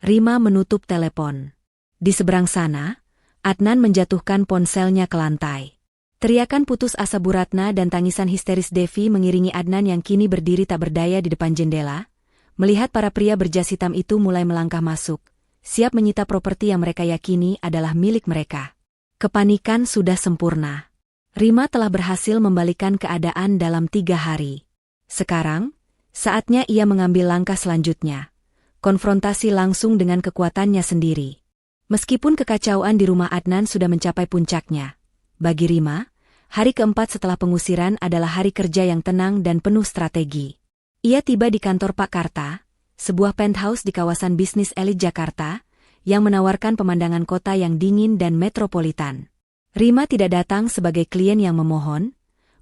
Rima menutup telepon. Di seberang sana, Adnan menjatuhkan ponselnya ke lantai. Teriakan putus asa Buratna dan tangisan histeris Devi mengiringi Adnan yang kini berdiri tak berdaya di depan jendela, melihat para pria berjas hitam itu mulai melangkah masuk, siap menyita properti yang mereka yakini adalah milik mereka. Kepanikan sudah sempurna. Rima telah berhasil membalikkan keadaan dalam 3 hari. Sekarang, saatnya ia mengambil langkah selanjutnya. Konfrontasi langsung dengan kekuatannya sendiri. Meskipun kekacauan di rumah Adnan sudah mencapai puncaknya, bagi Rima, hari keempat setelah pengusiran adalah hari kerja yang tenang dan penuh strategi. Ia tiba di kantor Pak Karta, sebuah penthouse di kawasan bisnis elit Jakarta, yang menawarkan pemandangan kota yang dingin dan metropolitan. Rima tidak datang sebagai klien yang memohon,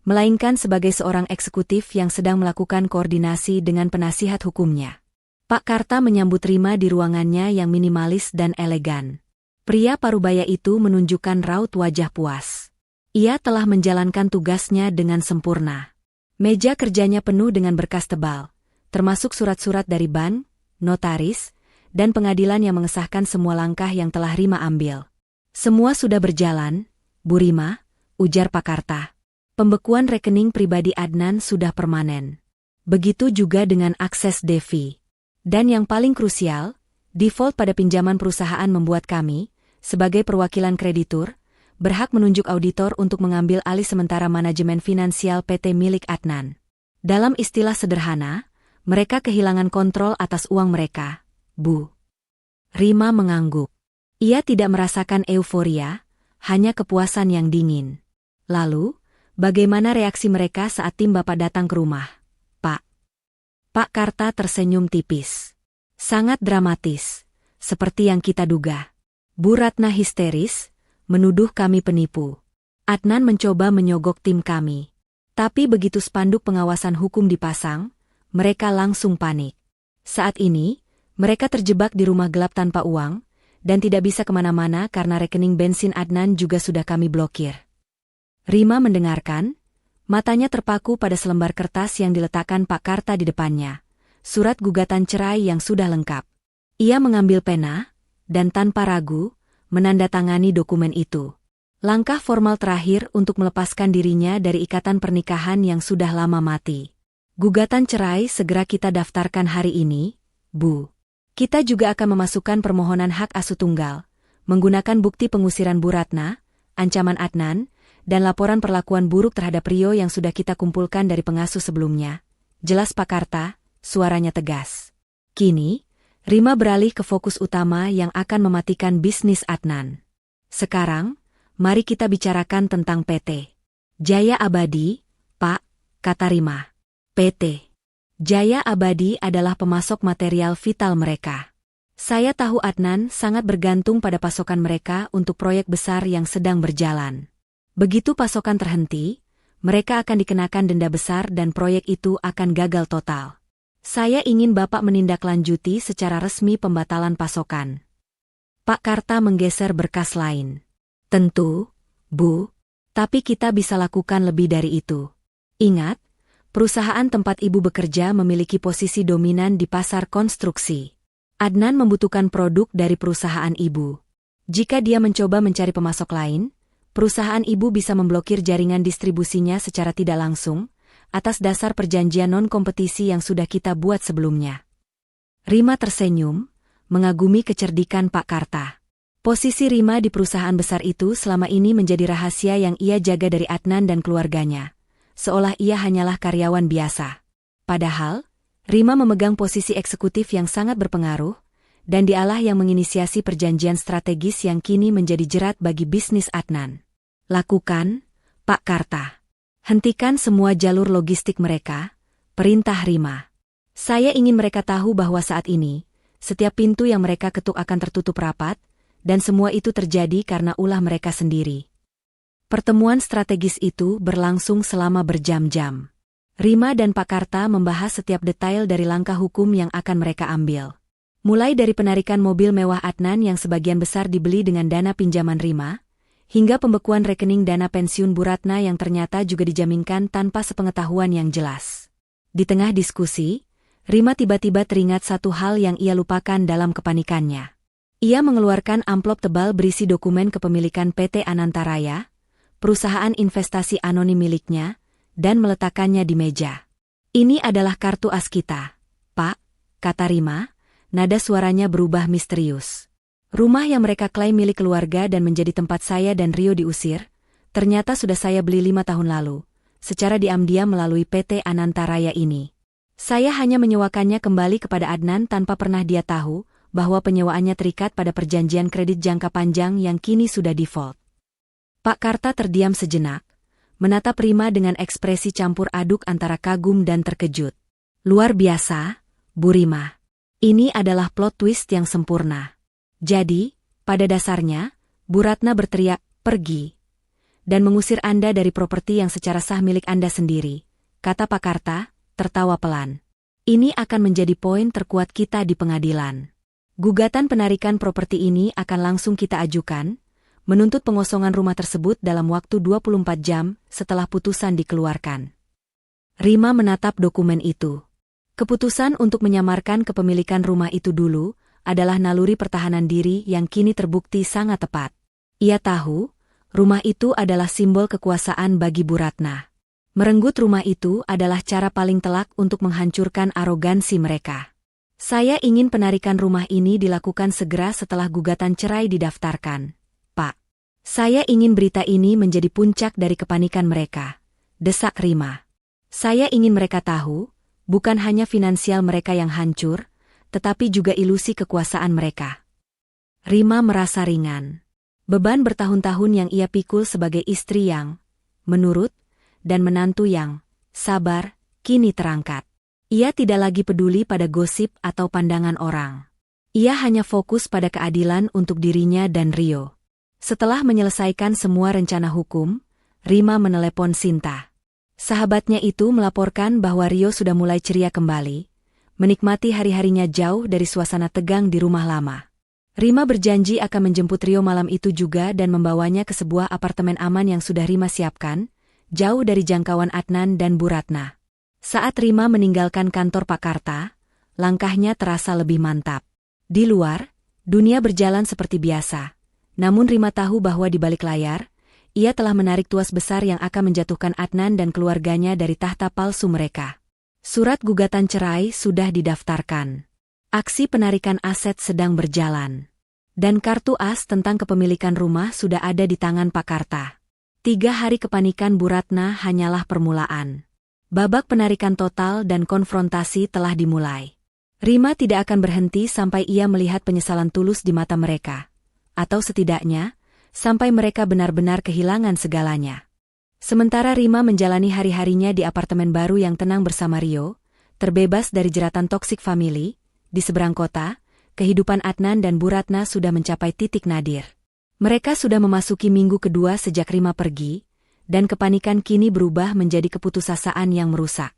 melainkan sebagai seorang eksekutif yang sedang melakukan koordinasi dengan penasihat hukumnya. Pak Karta menyambut Rima di ruangannya yang minimalis dan elegan. Pria parubaya itu menunjukkan raut wajah puas. Ia telah menjalankan tugasnya dengan sempurna. Meja kerjanya penuh dengan berkas tebal, termasuk surat-surat dari bank, notaris, dan pengadilan yang mengesahkan semua langkah yang telah Rima ambil. Semua sudah berjalan, Bu Rima, ujar Pak Karta. Pembekuan rekening pribadi Adnan sudah permanen. Begitu juga dengan akses Devi. Dan yang paling krusial, default pada pinjaman perusahaan membuat kami, sebagai perwakilan kreditur, berhak menunjuk auditor untuk mengambil alih sementara manajemen finansial PT milik Adnan. Dalam istilah sederhana, mereka kehilangan kontrol atas uang mereka, Bu. Rima mengangguk. Ia tidak merasakan euforia, hanya kepuasan yang dingin. Lalu, bagaimana reaksi mereka saat tim Bapak datang ke rumah, Pak? Pak Karta tersenyum tipis. Sangat dramatis, seperti yang kita duga. Bu Ratna histeris, menuduh kami penipu. Adnan mencoba menyogok tim kami. Tapi begitu spanduk pengawasan hukum dipasang, mereka langsung panik. Saat ini, mereka terjebak di rumah gelap tanpa uang, dan tidak bisa kemana-mana karena rekening bensin Adnan juga sudah kami blokir. Rima mendengarkan, matanya terpaku pada selembar kertas yang diletakkan Pak Karta di depannya. Surat gugatan cerai yang sudah lengkap. Ia mengambil pena, dan tanpa ragu, menandatangani dokumen itu. Langkah formal terakhir untuk melepaskan dirinya dari ikatan pernikahan yang sudah lama mati. Gugatan cerai segera kita daftarkan hari ini, Bu. Kita juga akan memasukkan permohonan hak asuh tunggal, menggunakan bukti pengusiran Bu Ratna, ancaman Adnan, dan laporan perlakuan buruk terhadap Rio yang sudah kita kumpulkan dari pengasuh sebelumnya. Jelas Pak Karta, suaranya tegas. Kini, Rima beralih ke fokus utama yang akan mematikan bisnis Adnan. Sekarang, mari kita bicarakan tentang PT Jaya Abadi, Pak, kata Rima. PT Jaya Abadi adalah pemasok material vital mereka. Saya tahu Adnan sangat bergantung pada pasokan mereka untuk proyek besar yang sedang berjalan. Begitu pasokan terhenti, mereka akan dikenakan denda besar dan proyek itu akan gagal total. Saya ingin Bapak menindaklanjuti secara resmi pembatalan pasokan. Pak Karta menggeser berkas lain. Tentu, Bu, tapi kita bisa lakukan lebih dari itu. Ingat, perusahaan tempat Ibu bekerja memiliki posisi dominan di pasar konstruksi. Adnan membutuhkan produk dari perusahaan Ibu. Jika dia mencoba mencari pemasok lain, perusahaan Ibu bisa memblokir jaringan distribusinya secara tidak langsung, atas dasar perjanjian non-kompetisi yang sudah kita buat sebelumnya. Rima tersenyum, mengagumi kecerdikan Pak Karta. Posisi Rima di perusahaan besar itu selama ini menjadi rahasia yang ia jaga dari Adnan dan keluarganya, seolah ia hanyalah karyawan biasa. Padahal, Rima memegang posisi eksekutif yang sangat berpengaruh, dan dialah yang menginisiasi perjanjian strategis yang kini menjadi jerat bagi bisnis Adnan. Lakukan, Pak Karta. Hentikan semua jalur logistik mereka, perintah Rima. Saya ingin mereka tahu bahwa saat ini, setiap pintu yang mereka ketuk akan tertutup rapat, dan semua itu terjadi karena ulah mereka sendiri. Pertemuan strategis itu berlangsung selama berjam-jam. Rima dan Pak Karta membahas setiap detail dari langkah hukum yang akan mereka ambil. Mulai dari penarikan mobil mewah Adnan yang sebagian besar dibeli dengan dana pinjaman Rima, hingga pembekuan rekening dana pensiun Bu Ratna yang ternyata juga dijaminkan tanpa sepengetahuan yang jelas. Di tengah diskusi, Rima tiba-tiba teringat satu hal yang ia lupakan dalam kepanikannya. Ia mengeluarkan amplop tebal berisi dokumen kepemilikan PT Anantaraya, perusahaan investasi anonim miliknya, dan meletakkannya di meja. "Ini adalah kartu as kita, Pak," kata Rima, nada suaranya berubah misterius. "Rumah yang mereka klaim milik keluarga dan menjadi tempat saya dan Rio diusir, ternyata sudah saya beli 5 tahun lalu, secara diam-diam melalui PT Anantaraya ini. Saya hanya menyewakannya kembali kepada Adnan tanpa pernah dia tahu bahwa penyewaannya terikat pada perjanjian kredit jangka panjang yang kini sudah default." Pak Karta terdiam sejenak, menatap Rima dengan ekspresi campur aduk antara kagum dan terkejut. "Luar biasa, Bu Rima. Ini adalah plot twist yang sempurna. Jadi, pada dasarnya, Bu Ratna berteriak, 'Pergi!' dan mengusir Anda dari properti yang secara sah milik Anda sendiri," kata Pak Karta, tertawa pelan. "Ini akan menjadi poin terkuat kita di pengadilan. Gugatan penarikan properti ini akan langsung kita ajukan, menuntut pengosongan rumah tersebut dalam waktu 24 jam setelah putusan dikeluarkan." Rima menatap dokumen itu. Keputusan untuk menyamarkan kepemilikan rumah itu dulu adalah naluri pertahanan diri yang kini terbukti sangat tepat. Ia tahu, rumah itu adalah simbol kekuasaan bagi Bu Ratna. Merenggut rumah itu adalah cara paling telak untuk menghancurkan arogansi mereka. "Saya ingin penarikan rumah ini dilakukan segera setelah gugatan cerai didaftarkan, Pak. Saya ingin berita ini menjadi puncak dari kepanikan mereka," desak Rima. "Saya ingin mereka tahu, bukan hanya finansial mereka yang hancur, tetapi juga ilusi kekuasaan mereka." Rima merasa ringan. Beban bertahun-tahun yang ia pikul sebagai istri yang menurut dan menantu yang sabar, kini terangkat. Ia tidak lagi peduli pada gosip atau pandangan orang. Ia hanya fokus pada keadilan untuk dirinya dan Rio. Setelah menyelesaikan semua rencana hukum, Rima menelepon Sinta. Sahabatnya itu melaporkan bahwa Rio sudah mulai ceria kembali, menikmati hari-harinya jauh dari suasana tegang di rumah lama. Rima berjanji akan menjemput Rio malam itu juga dan membawanya ke sebuah apartemen aman yang sudah Rima siapkan, jauh dari jangkauan Adnan dan Bu Ratna. Saat Rima meninggalkan kantor Pak Karta, langkahnya terasa lebih mantap. Di luar, dunia berjalan seperti biasa. Namun Rima tahu bahwa di balik layar, ia telah menarik tuas besar yang akan menjatuhkan Adnan dan keluarganya dari tahta palsu mereka. Surat gugatan cerai sudah didaftarkan. Aksi penarikan aset sedang berjalan. Dan kartu as tentang kepemilikan rumah sudah ada di tangan Pak Karta. 3 hari kepanikan Bu Ratna hanyalah permulaan. Babak penarikan total dan konfrontasi telah dimulai. Rima tidak akan berhenti sampai ia melihat penyesalan tulus di mata mereka. Atau setidaknya, sampai mereka benar-benar kehilangan segalanya. Sementara Rima menjalani hari-harinya di apartemen baru yang tenang bersama Rio, terbebas dari jeratan toksik family, di seberang kota, kehidupan Adnan dan Bu Ratna sudah mencapai titik nadir. Mereka sudah memasuki minggu kedua sejak Rima pergi, dan kepanikan kini berubah menjadi keputusasaan yang merusak.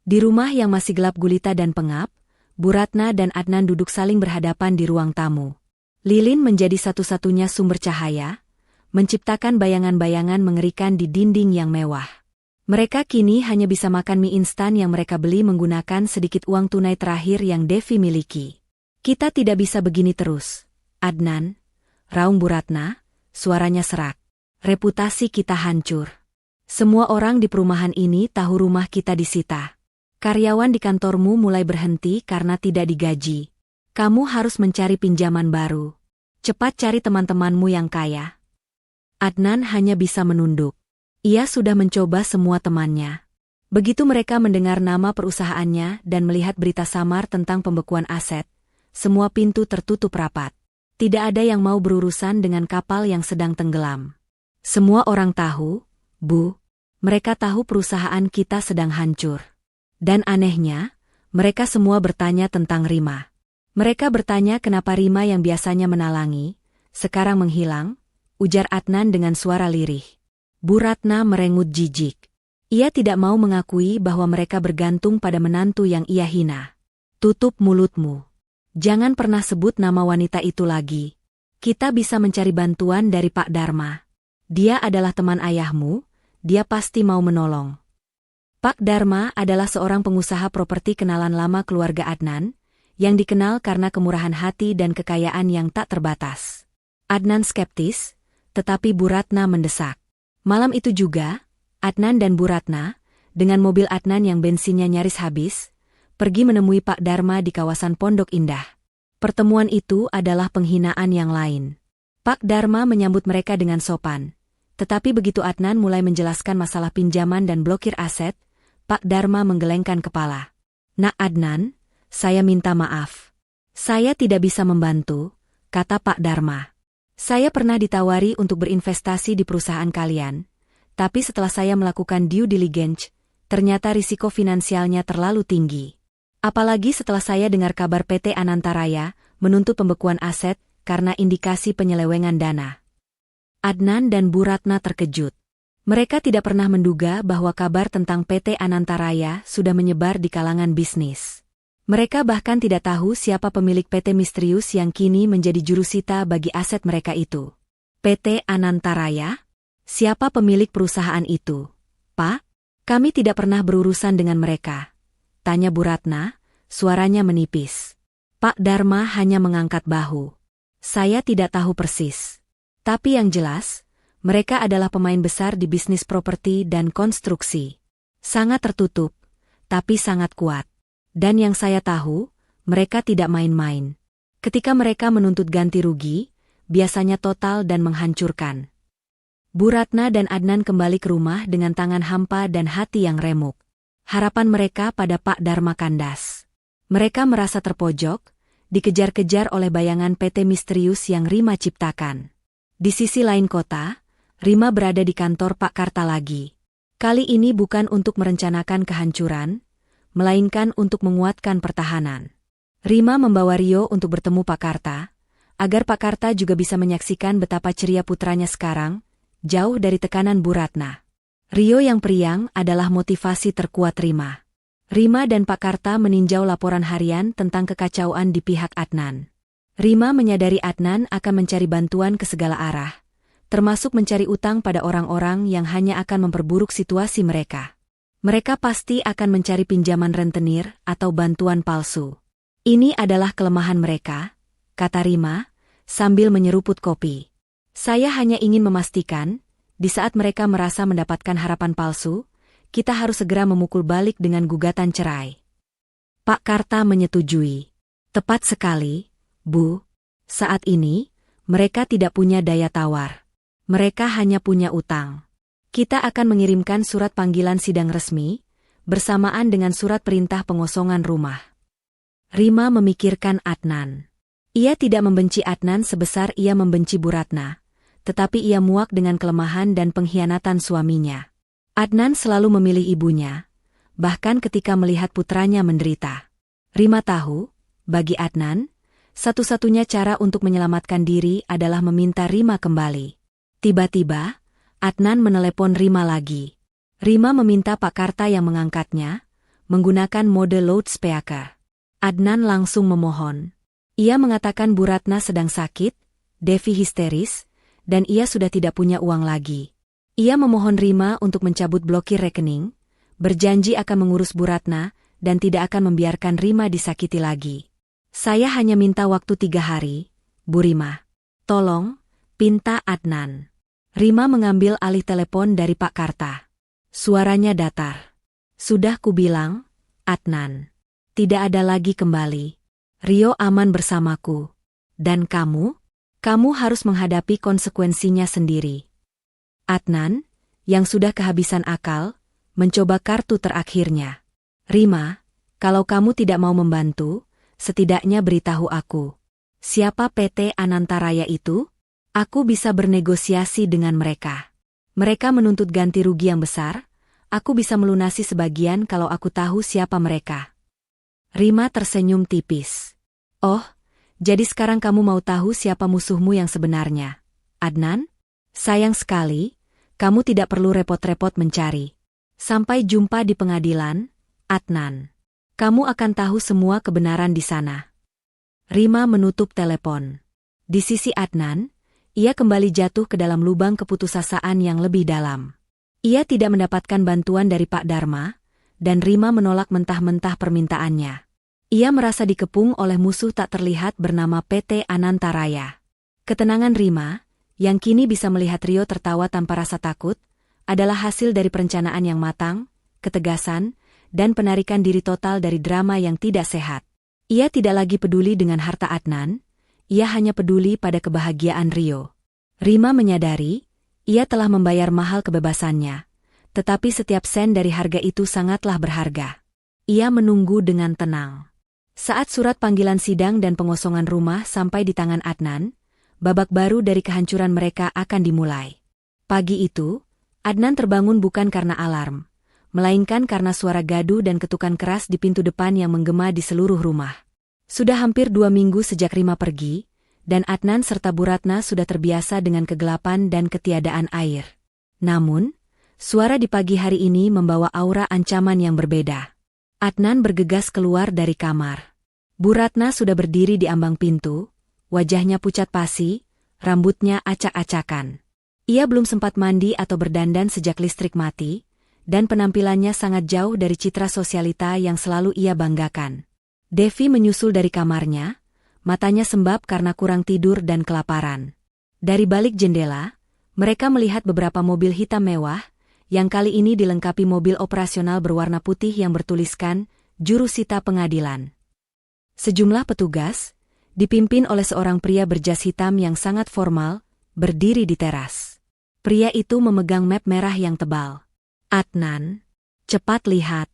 Di rumah yang masih gelap gulita dan pengap, Bu Ratna dan Adnan duduk saling berhadapan di ruang tamu. Lilin menjadi satu-satunya sumber cahaya, menciptakan bayangan-bayangan mengerikan di dinding yang mewah. Mereka kini hanya bisa makan mie instan yang mereka beli menggunakan sedikit uang tunai terakhir yang Devi miliki. "Kita tidak bisa begini terus, Adnan," raung Bu Ratna, suaranya serak. "Reputasi kita hancur. Semua orang di perumahan ini tahu rumah kita disita. Karyawan di kantormu mulai berhenti karena tidak digaji. Kamu harus mencari pinjaman baru. Cepat cari teman-temanmu yang kaya." Adnan hanya bisa menunduk. Ia sudah mencoba semua temannya. Begitu mereka mendengar nama perusahaannya dan melihat berita samar tentang pembekuan aset, semua pintu tertutup rapat. Tidak ada yang mau berurusan dengan kapal yang sedang tenggelam. "Semua orang tahu, Bu. Mereka tahu perusahaan kita sedang hancur." Dan anehnya, mereka semua bertanya tentang Rima. Mereka bertanya kenapa Rima yang biasanya menalangi, sekarang menghilang, ujar Adnan dengan suara lirih. Bu Ratna merengut jijik. Ia tidak mau mengakui bahwa mereka bergantung pada menantu yang ia hina. Tutup mulutmu. Jangan pernah sebut nama wanita itu lagi. Kita bisa mencari bantuan dari Pak Dharma. Dia adalah teman ayahmu, dia pasti mau menolong. Pak Dharma adalah seorang pengusaha properti kenalan lama keluarga Adnan, yang dikenal karena kemurahan hati dan kekayaan yang tak terbatas. Adnan skeptis, tetapi Bu Ratna mendesak. Malam itu juga, Adnan dan Bu Ratna, dengan mobil Adnan yang bensinnya nyaris habis, pergi menemui Pak Dharma di kawasan Pondok Indah. Pertemuan itu adalah penghinaan yang lain. Pak Dharma menyambut mereka dengan sopan. Tetapi begitu Adnan mulai menjelaskan masalah pinjaman dan blokir aset, Pak Dharma menggelengkan kepala. Nak Adnan, saya minta maaf. Saya tidak bisa membantu, kata Pak Dharma. Saya pernah ditawari untuk berinvestasi di perusahaan kalian, tapi setelah saya melakukan due diligence, ternyata risiko finansialnya terlalu tinggi. Apalagi setelah saya dengar kabar PT Anantaraya menuntut pembekuan aset karena indikasi penyelewengan dana. Adnan dan Bu Ratna terkejut. Mereka tidak pernah menduga bahwa kabar tentang PT Anantaraya sudah menyebar di kalangan bisnis. Mereka bahkan tidak tahu siapa pemilik PT misterius yang kini menjadi jurusita bagi aset mereka itu. PT Anantaraya? Siapa pemilik perusahaan itu? Pak, kami tidak pernah berurusan dengan mereka. Tanya Bu Ratna, suaranya menipis. Pak Dharma hanya mengangkat bahu. Saya tidak tahu persis. Tapi yang jelas, mereka adalah pemain besar di bisnis properti dan konstruksi. Sangat tertutup, tapi sangat kuat. Dan yang saya tahu, mereka tidak main-main. Ketika mereka menuntut ganti rugi, biasanya total dan menghancurkan. Bu Ratna dan Adnan kembali ke rumah dengan tangan hampa dan hati yang remuk. Harapan mereka pada Pak Dharma kandas. Mereka merasa terpojok, dikejar-kejar oleh bayangan PT misterius yang Rima ciptakan. Di sisi lain kota, Rima berada di kantor Pak Karta lagi. Kali ini bukan untuk merencanakan kehancuran, melainkan untuk menguatkan pertahanan. Rima membawa Rio untuk bertemu Pak Karta, agar Pak Karta juga bisa menyaksikan betapa ceria putranya sekarang, jauh dari tekanan Bu Ratna. Rio yang periang adalah motivasi terkuat Rima. Rima dan Pak Karta meninjau laporan harian tentang kekacauan di pihak Adnan. Rima menyadari Adnan akan mencari bantuan ke segala arah, termasuk mencari utang pada orang-orang yang hanya akan memperburuk situasi mereka. Mereka pasti akan mencari pinjaman rentenir atau bantuan palsu. Ini adalah kelemahan mereka, kata Rima, sambil menyeruput kopi. Saya hanya ingin memastikan, di saat mereka merasa mendapatkan harapan palsu, kita harus segera memukul balik dengan gugatan cerai. Pak Karta menyetujui. Tepat sekali, Bu. Saat ini, mereka tidak punya daya tawar. Mereka hanya punya utang. Kita akan mengirimkan surat panggilan sidang resmi, bersamaan dengan surat perintah pengosongan rumah. Rima memikirkan Adnan. Ia tidak membenci Adnan sebesar ia membenci Bu Ratna, tetapi ia muak dengan kelemahan dan pengkhianatan suaminya. Adnan selalu memilih ibunya, bahkan ketika melihat putranya menderita. Rima tahu, bagi Adnan, satu-satunya cara untuk menyelamatkan diri adalah meminta Rima kembali. Tiba-tiba, Adnan menelepon Rima lagi. Rima meminta Pak Karta yang mengangkatnya, menggunakan mode loudspeaker. Adnan langsung memohon. Ia mengatakan Bu Ratna sedang sakit, Devi histeris, dan ia sudah tidak punya uang lagi. Ia memohon Rima untuk mencabut blokir rekening, berjanji akan mengurus Bu Ratna, dan tidak akan membiarkan Rima disakiti lagi. Saya hanya minta waktu 3 hari, Bu Rima. Tolong, pinta Adnan. Rima mengambil alih telepon dari Pak Karta. Suaranya datar. Sudah kubilang, Adnan. Tidak ada lagi kembali. Rio aman bersamaku. Dan kamu? Kamu harus menghadapi konsekuensinya sendiri. Adnan, yang sudah kehabisan akal, mencoba kartu terakhirnya. Rima, kalau kamu tidak mau membantu, setidaknya beritahu aku. Siapa PT Anantaraya itu? Aku bisa bernegosiasi dengan mereka. Mereka menuntut ganti rugi yang besar, aku bisa melunasi sebagian kalau aku tahu siapa mereka. Rima tersenyum tipis. Oh, jadi sekarang kamu mau tahu siapa musuhmu yang sebenarnya? Adnan? Sayang sekali, Kamu tidak perlu repot-repot mencari. Sampai jumpa di pengadilan, Adnan. Kamu akan tahu semua kebenaran di sana. Rima menutup telepon. Di sisi Adnan, ia kembali jatuh ke dalam lubang keputusasaan yang lebih dalam. Ia tidak mendapatkan bantuan dari Pak Dharma, dan Rima menolak mentah-mentah permintaannya. Ia merasa dikepung oleh musuh tak terlihat bernama PT Anantaraya. Ketenangan Rima, yang kini bisa melihat Rio tertawa tanpa rasa takut, adalah hasil dari perencanaan yang matang, ketegasan, dan penarikan diri total dari drama yang tidak sehat. Ia tidak lagi peduli dengan harta Adnan, ia hanya peduli pada kebahagiaan Rio. Rima menyadari, ia telah membayar mahal kebebasannya, tetapi setiap sen dari harga itu sangatlah berharga. Ia menunggu dengan tenang. Saat surat panggilan sidang dan pengosongan rumah sampai di tangan Adnan, babak baru dari kehancuran mereka akan dimulai. Pagi itu, Adnan terbangun bukan karena alarm, melainkan karena suara gaduh dan ketukan keras di pintu depan yang menggema di seluruh rumah. Sudah hampir 2 minggu sejak Rima pergi, dan Adnan serta Bu Ratna sudah terbiasa dengan kegelapan dan ketiadaan air. Namun, suara di pagi hari ini membawa aura ancaman yang berbeda. Adnan bergegas keluar dari kamar. Bu Ratna sudah berdiri di ambang pintu, wajahnya pucat pasi, rambutnya acak-acakan. Ia belum sempat mandi atau berdandan sejak listrik mati, dan penampilannya sangat jauh dari citra sosialita yang selalu ia banggakan. Devi menyusul dari kamarnya, matanya sembab karena kurang tidur dan kelaparan. Dari balik jendela, mereka melihat beberapa mobil hitam mewah, yang kali ini dilengkapi mobil operasional berwarna putih yang bertuliskan, Jurusita Pengadilan. Sejumlah petugas, dipimpin oleh seorang pria berjas hitam yang sangat formal, berdiri di teras. Pria itu memegang map merah yang tebal. Adnan, cepat lihat.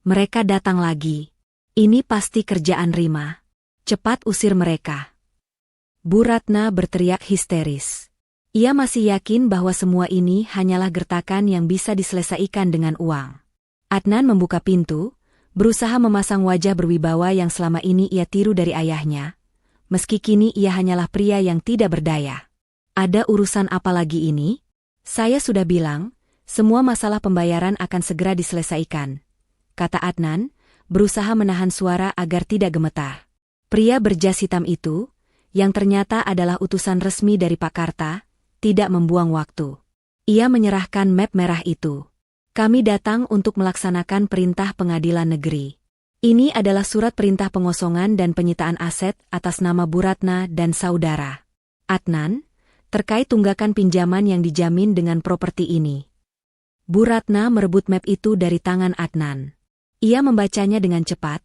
Mereka datang lagi. Ini pasti kerjaan Rima. Cepat usir mereka. Bu Ratna berteriak histeris. Ia masih yakin bahwa semua ini hanyalah gertakan yang bisa diselesaikan dengan uang. Adnan membuka pintu, berusaha memasang wajah berwibawa yang selama ini ia tiru dari ayahnya. Meski kini ia hanyalah pria yang tidak berdaya. Ada urusan apa lagi ini? Saya sudah bilang, semua masalah pembayaran akan segera diselesaikan, kata Adnan, berusaha menahan suara agar tidak gemetar. Pria berjas hitam itu, yang ternyata adalah utusan resmi dari Pak Karta, tidak membuang waktu. Ia menyerahkan map merah itu. Kami datang untuk melaksanakan perintah pengadilan negeri. Ini adalah surat perintah pengosongan dan penyitaan aset atas nama Bu Ratna dan saudara Adnan, terkait tunggakan pinjaman yang dijamin dengan properti ini. Bu Ratna merebut map itu dari tangan Adnan. Ia membacanya dengan cepat,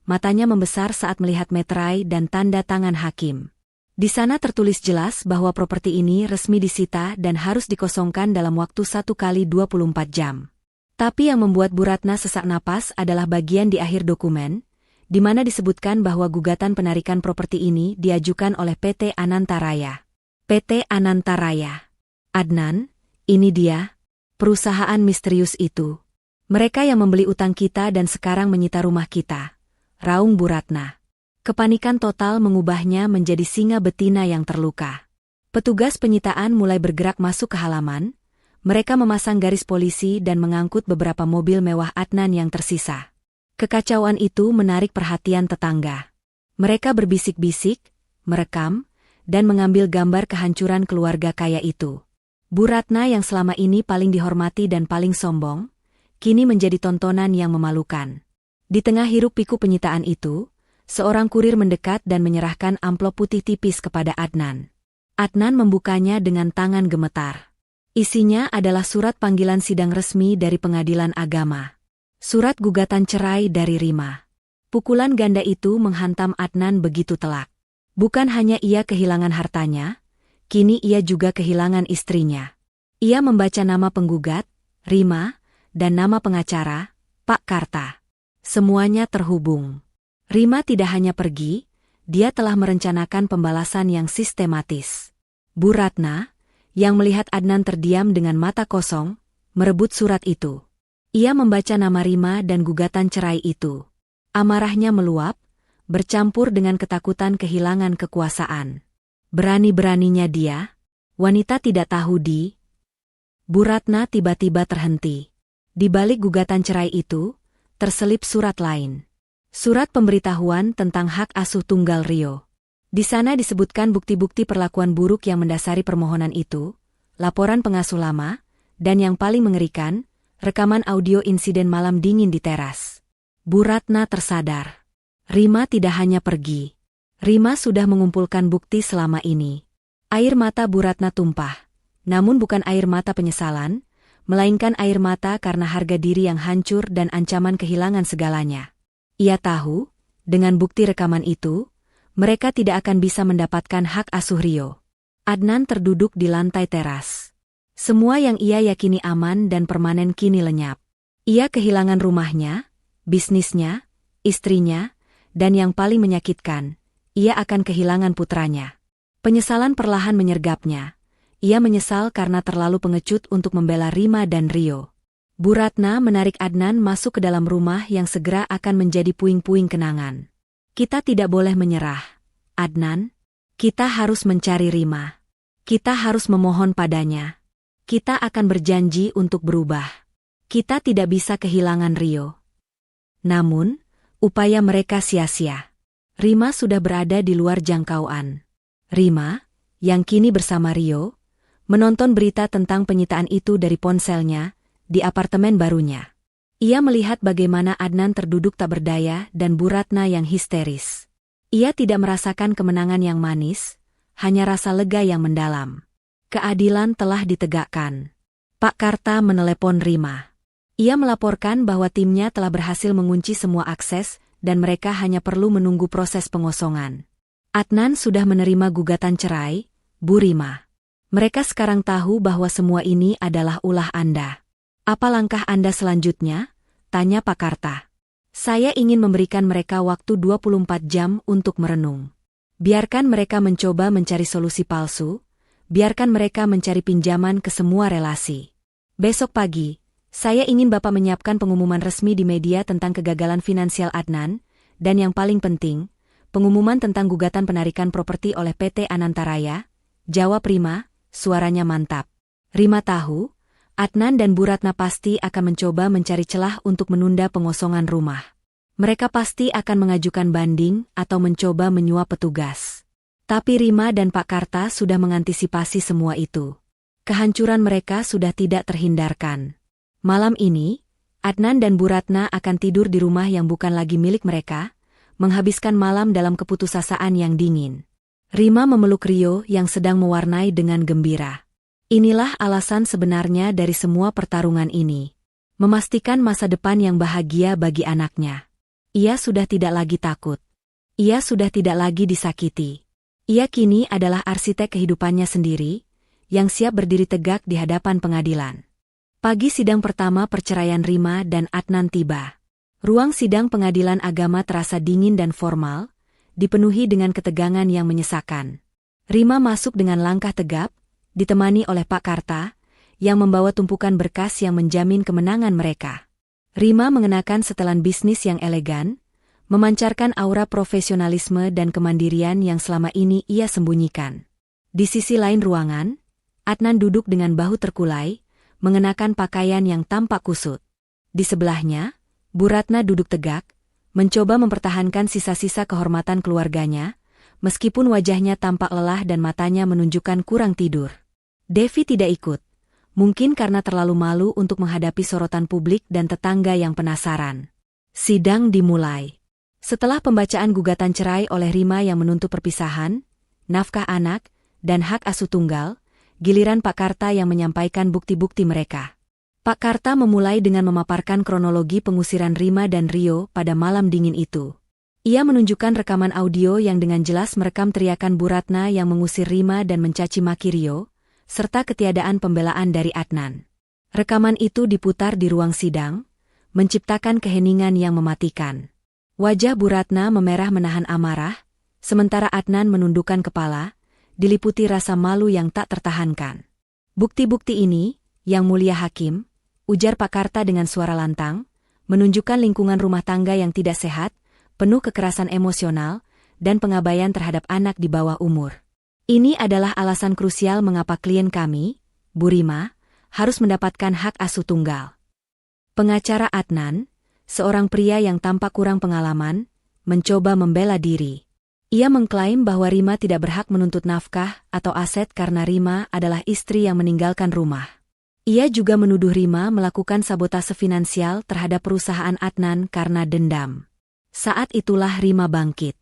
matanya membesar saat melihat meterai dan tanda tangan hakim. Di sana tertulis jelas bahwa properti ini resmi disita dan harus dikosongkan dalam waktu 1 kali 24 jam. Tapi yang membuat Bu Ratna sesak napas adalah bagian di akhir dokumen, di mana disebutkan bahwa gugatan penarikan properti ini diajukan oleh PT Anantaraya. PT Anantaraya. Adnan, ini dia, perusahaan misterius itu. Mereka yang membeli utang kita dan sekarang menyita rumah kita, raung Bu Ratna. Kepanikan total mengubahnya menjadi singa betina yang terluka. Petugas penyitaan mulai bergerak masuk ke halaman, mereka memasang garis polisi dan mengangkut beberapa mobil mewah Adnan yang tersisa. Kekacauan itu menarik perhatian tetangga. Mereka berbisik-bisik, merekam, dan mengambil gambar kehancuran keluarga kaya itu. Bu Ratna yang selama ini paling dihormati dan paling sombong, kini menjadi tontonan yang memalukan. Di tengah hiruk-pikuk penyitaan itu, seorang kurir mendekat dan menyerahkan amplop putih tipis kepada Adnan. Adnan membukanya dengan tangan gemetar. Isinya adalah surat panggilan sidang resmi dari Pengadilan Agama. Surat gugatan cerai dari Rima. Pukulan ganda itu menghantam Adnan begitu telak. Bukan hanya ia kehilangan hartanya, kini ia juga kehilangan istrinya. Ia membaca nama penggugat, Rima, dan nama pengacara, Pak Karta. Semuanya terhubung. Rima tidak hanya pergi, dia telah merencanakan pembalasan yang sistematis. Bu Ratna, yang melihat Adnan terdiam dengan mata kosong, merebut surat itu. Ia membaca nama Rima dan gugatan cerai itu. Amarahnya meluap, bercampur dengan ketakutan kehilangan kekuasaan. Berani-beraninya dia, wanita tidak tahu di Bu Ratna tiba-tiba terhenti. Di balik gugatan cerai itu, terselip surat lain. Surat pemberitahuan tentang hak asuh tunggal Rio. Di sana disebutkan bukti-bukti perlakuan buruk yang mendasari permohonan itu, laporan pengasuh lama, dan yang paling mengerikan, rekaman audio insiden malam dingin di teras. Bu Ratna tersadar. Rima tidak hanya pergi. Rima sudah mengumpulkan bukti selama ini. Air mata Bu Ratna tumpah. Namun bukan air mata penyesalan, melainkan air mata karena harga diri yang hancur dan ancaman kehilangan segalanya. Ia tahu, dengan bukti rekaman itu, mereka tidak akan bisa mendapatkan hak asuh Rio. Adnan terduduk di lantai teras. Semua yang ia yakini aman dan permanen kini lenyap. Ia kehilangan rumahnya, bisnisnya, istrinya, dan yang paling menyakitkan, ia akan kehilangan putranya. Penyesalan perlahan menyergapnya. Ia menyesal karena terlalu pengecut untuk membela Rima dan Rio. Bu Ratna menarik Adnan masuk ke dalam rumah yang segera akan menjadi puing-puing kenangan. Kita tidak boleh menyerah, Adnan. Kita harus mencari Rima. Kita harus memohon padanya. Kita akan berjanji untuk berubah. Kita tidak bisa kehilangan Rio. Namun, upaya mereka sia-sia. Rima sudah berada di luar jangkauan. Rima, yang kini bersama Rio, menonton berita tentang penyitaan itu dari ponselnya, di apartemen barunya. Ia melihat bagaimana Adnan terduduk tak berdaya dan Bu Ratna yang histeris. Ia tidak merasakan kemenangan yang manis, hanya rasa lega yang mendalam. Keadilan telah ditegakkan. Pak Karta menelepon Rima. Ia melaporkan bahwa timnya telah berhasil mengunci semua akses dan mereka hanya perlu menunggu proses pengosongan. Adnan sudah menerima gugatan cerai, Bu Rima. Mereka sekarang tahu bahwa semua ini adalah ulah Anda. Apa langkah Anda selanjutnya? Tanya Pak Karta. Saya ingin memberikan mereka waktu 24 jam untuk merenung. Biarkan mereka mencoba mencari solusi palsu, biarkan mereka mencari pinjaman ke semua relasi. Besok pagi, saya ingin Bapak menyiapkan pengumuman resmi di media tentang kegagalan finansial Adnan, dan yang paling penting, pengumuman tentang gugatan penarikan properti oleh PT Anantaraya. Jawab Rima. Suaranya mantap. Rima tahu, Adnan dan Bu Ratna pasti akan mencoba mencari celah untuk menunda pengosongan rumah. Mereka pasti akan mengajukan banding atau mencoba menyuap petugas. Tapi Rima dan Pak Karta sudah mengantisipasi semua itu. Kehancuran mereka sudah tidak terhindarkan. Malam ini, Adnan dan Bu Ratna akan tidur di rumah yang bukan lagi milik mereka, menghabiskan malam dalam keputusasaan yang dingin. Rima memeluk Rio yang sedang mewarnai dengan gembira. Inilah alasan sebenarnya dari semua pertarungan ini. Memastikan masa depan yang bahagia bagi anaknya. Ia sudah tidak lagi takut. Ia sudah tidak lagi disakiti. Ia kini adalah arsitek kehidupannya sendiri, yang siap berdiri tegak di hadapan pengadilan. Pagi sidang pertama perceraian Rima dan Adnan tiba. Ruang sidang pengadilan agama terasa dingin dan formal, dipenuhi dengan ketegangan yang menyesakan. Rima masuk dengan langkah tegap, ditemani oleh Pak Karta, yang membawa tumpukan berkas yang menjamin kemenangan mereka. Rima mengenakan setelan bisnis yang elegan, memancarkan aura profesionalisme dan kemandirian yang selama ini ia sembunyikan. Di sisi lain ruangan, Adnan duduk dengan bahu terkulai, mengenakan pakaian yang tampak kusut. Di sebelahnya, Bu Ratna duduk tegak, mencoba mempertahankan sisa-sisa kehormatan keluarganya, meskipun wajahnya tampak lelah dan matanya menunjukkan kurang tidur. Devi tidak ikut, mungkin karena terlalu malu untuk menghadapi sorotan publik dan tetangga yang penasaran. Sidang dimulai. Setelah pembacaan gugatan cerai oleh Rima yang menuntut perpisahan, nafkah anak, dan hak asuh tunggal, giliran Pak Karta yang menyampaikan bukti-bukti mereka. Pak Karta memulai dengan memaparkan kronologi pengusiran Rima dan Rio pada malam dingin itu. Ia menunjukkan rekaman audio yang dengan jelas merekam teriakan Bu Ratna yang mengusir Rima dan mencaci maki Rio, serta ketiadaan pembelaan dari Adnan. Rekaman itu diputar di ruang sidang, menciptakan keheningan yang mematikan. Wajah Bu Ratna memerah menahan amarah, sementara Adnan menundukkan kepala, diliputi rasa malu yang tak tertahankan. Bukti-bukti ini, Yang Mulia Hakim, ujar Pak Karta dengan suara lantang, menunjukkan lingkungan rumah tangga yang tidak sehat, penuh kekerasan emosional, dan pengabaian terhadap anak di bawah umur. Ini adalah alasan krusial mengapa klien kami, Bu Rima, harus mendapatkan hak asuh tunggal. Pengacara Adnan, seorang pria yang tampak kurang pengalaman, mencoba membela diri. Ia mengklaim bahwa Rima tidak berhak menuntut nafkah atau aset karena Rima adalah istri yang meninggalkan rumah. Ia juga menuduh Rima melakukan sabotase finansial terhadap perusahaan Adnan karena dendam. Saat itulah Rima bangkit.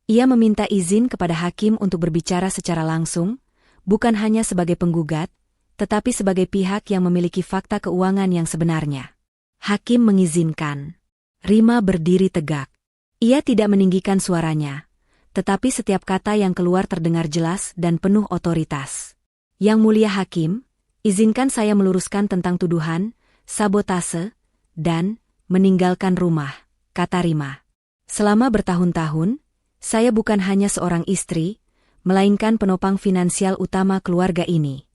Ia meminta izin kepada hakim untuk berbicara secara langsung, bukan hanya sebagai penggugat, tetapi sebagai pihak yang memiliki fakta keuangan yang sebenarnya. Hakim mengizinkan. Rima berdiri tegak. Ia tidak meninggikan suaranya, tetapi setiap kata yang keluar terdengar jelas dan penuh otoritas. Yang mulia hakim, izinkan saya meluruskan tentang tuduhan, sabotase, dan meninggalkan rumah, kata Rima. Selama bertahun-tahun, saya bukan hanya seorang istri, melainkan penopang finansial utama keluarga ini.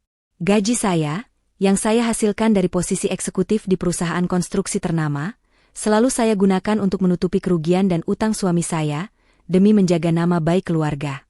Gaji saya, yang saya hasilkan dari posisi eksekutif di perusahaan konstruksi ternama, selalu saya gunakan untuk menutupi kerugian dan utang suami saya, demi menjaga nama baik keluarga.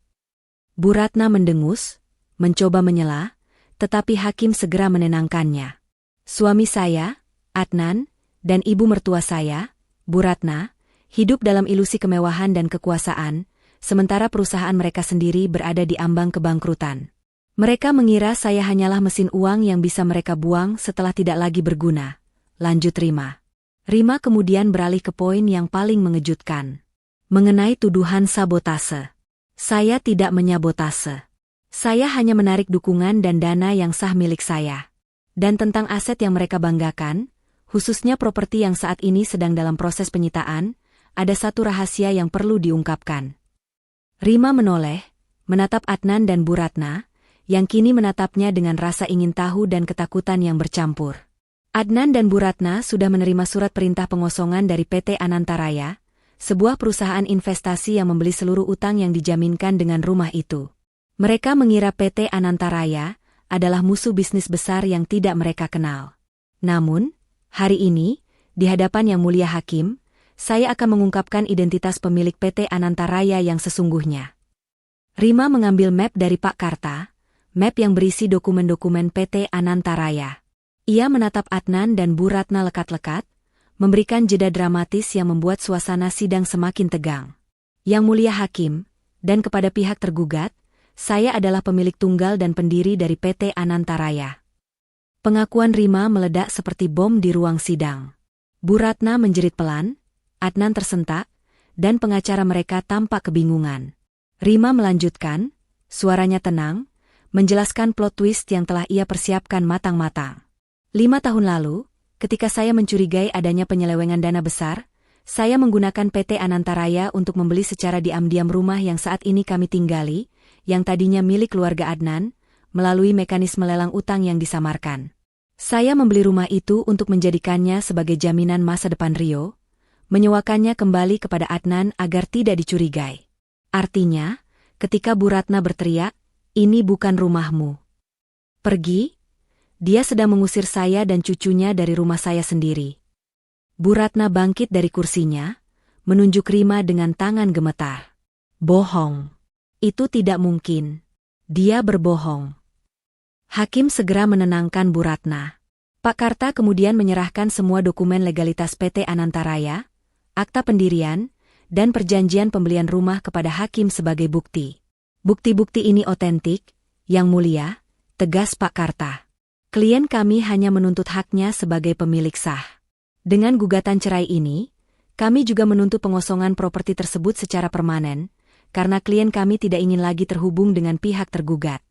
Bu Ratna mendengus, mencoba menyela, tetapi hakim segera menenangkannya. Suami saya, Adnan, dan ibu mertua saya, Bu Ratna, hidup dalam ilusi kemewahan dan kekuasaan, sementara perusahaan mereka sendiri berada di ambang kebangkrutan. Mereka mengira saya hanyalah mesin uang yang bisa mereka buang setelah tidak lagi berguna, lanjut Rima. Rima kemudian beralih ke poin yang paling mengejutkan. Mengenai tuduhan sabotase. Saya tidak menyabotase. Saya hanya menarik dukungan dan dana yang sah milik saya. Dan tentang aset yang mereka banggakan, khususnya properti yang saat ini sedang dalam proses penyitaan, ada satu rahasia yang perlu diungkapkan. Rima menoleh, menatap Adnan dan Bu Ratna, yang kini menatapnya dengan rasa ingin tahu dan ketakutan yang bercampur. Adnan dan Bu Ratna sudah menerima surat perintah pengosongan dari PT Anantaraya, sebuah perusahaan investasi yang membeli seluruh utang yang dijaminkan dengan rumah itu. Mereka mengira PT Anantaraya adalah musuh bisnis besar yang tidak mereka kenal. Namun, hari ini, di hadapan Yang Mulia Hakim, saya akan mengungkapkan identitas pemilik PT Anantaraya yang sesungguhnya. Rima mengambil map dari Pak Karta, map yang berisi dokumen-dokumen PT Anantaraya. Ia menatap Adnan dan Bu Ratna lekat-lekat, memberikan jeda dramatis yang membuat suasana sidang semakin tegang. Yang Mulia Hakim, dan kepada pihak tergugat, saya adalah pemilik tunggal dan pendiri dari PT Anantaraya. Pengakuan Rima meledak seperti bom di ruang sidang. Bu Ratna menjerit pelan, Adnan tersentak, dan pengacara mereka tampak kebingungan. Rima melanjutkan, suaranya tenang, menjelaskan plot twist yang telah ia persiapkan matang-matang. 5 tahun lalu, ketika saya mencurigai adanya penyelewengan dana besar, saya menggunakan PT Anantaraya untuk membeli secara diam-diam rumah yang saat ini kami tinggali, yang tadinya milik keluarga Adnan, melalui mekanisme lelang utang yang disamarkan. Saya membeli rumah itu untuk menjadikannya sebagai jaminan masa depan Rio, menyewakannya kembali kepada Adnan agar tidak dicurigai. Artinya, ketika Bu Ratna berteriak, "Ini bukan rumahmu. Pergi," dia sedang mengusir saya dan cucunya dari rumah saya sendiri. Bu Ratna bangkit dari kursinya, menunjuk Rima dengan tangan gemetar. Bohong. Itu tidak mungkin. Dia berbohong. Hakim segera menenangkan Bu Ratna. Pak Karta kemudian menyerahkan semua dokumen legalitas PT Anantaraya, akta pendirian, dan perjanjian pembelian rumah kepada hakim sebagai bukti. Bukti-bukti ini otentik, Yang Mulia, tegas Pak Karta. Klien kami hanya menuntut haknya sebagai pemilik sah. Dengan gugatan cerai ini, kami juga menuntut pengosongan properti tersebut secara permanen, karena klien kami tidak ingin lagi terhubung dengan pihak tergugat.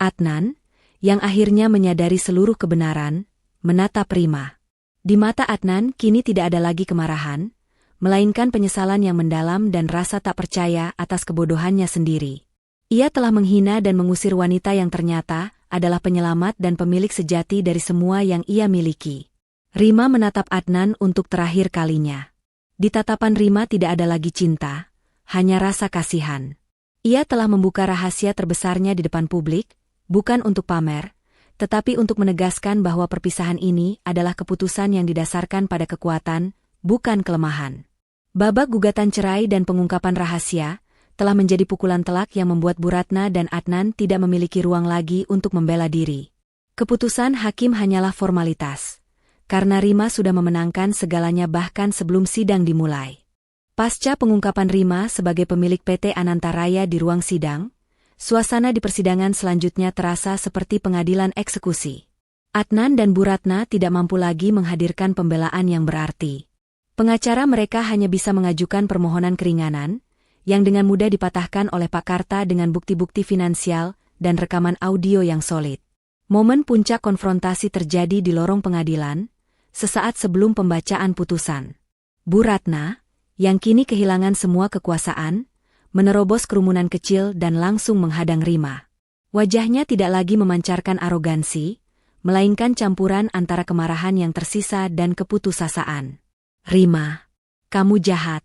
Adnan, yang akhirnya menyadari seluruh kebenaran, menatap Rima. Di mata Adnan kini tidak ada lagi kemarahan, melainkan penyesalan yang mendalam dan rasa tak percaya atas kebodohannya sendiri. Ia telah menghina dan mengusir wanita yang ternyata adalah penyelamat dan pemilik sejati dari semua yang ia miliki. Rima menatap Adnan untuk terakhir kalinya. Di tatapan Rima tidak ada lagi cinta, hanya rasa kasihan. Ia telah membuka rahasia terbesarnya di depan publik, bukan untuk pamer, tetapi untuk menegaskan bahwa perpisahan ini adalah keputusan yang didasarkan pada kekuatan, bukan kelemahan. Babak gugatan cerai dan pengungkapan rahasia telah menjadi pukulan telak yang membuat Bu Ratna dan Adnan tidak memiliki ruang lagi untuk membela diri. Keputusan hakim hanyalah formalitas, karena Rima sudah memenangkan segalanya bahkan sebelum sidang dimulai. Pasca pengungkapan Rima sebagai pemilik PT Anantaraya di ruang sidang, suasana di persidangan selanjutnya terasa seperti pengadilan eksekusi. Adnan dan Bu Ratna tidak mampu lagi menghadirkan pembelaan yang berarti. Pengacara mereka hanya bisa mengajukan permohonan keringanan, yang dengan mudah dipatahkan oleh Pak Karta dengan bukti-bukti finansial dan rekaman audio yang solid. Momen puncak konfrontasi terjadi di lorong pengadilan, sesaat sebelum pembacaan putusan. Bu Ratna, yang kini kehilangan semua kekuasaan, menerobos kerumunan kecil dan langsung menghadang Rima. Wajahnya tidak lagi memancarkan arogansi, melainkan campuran antara kemarahan yang tersisa dan keputusasaan. Rima, kamu jahat.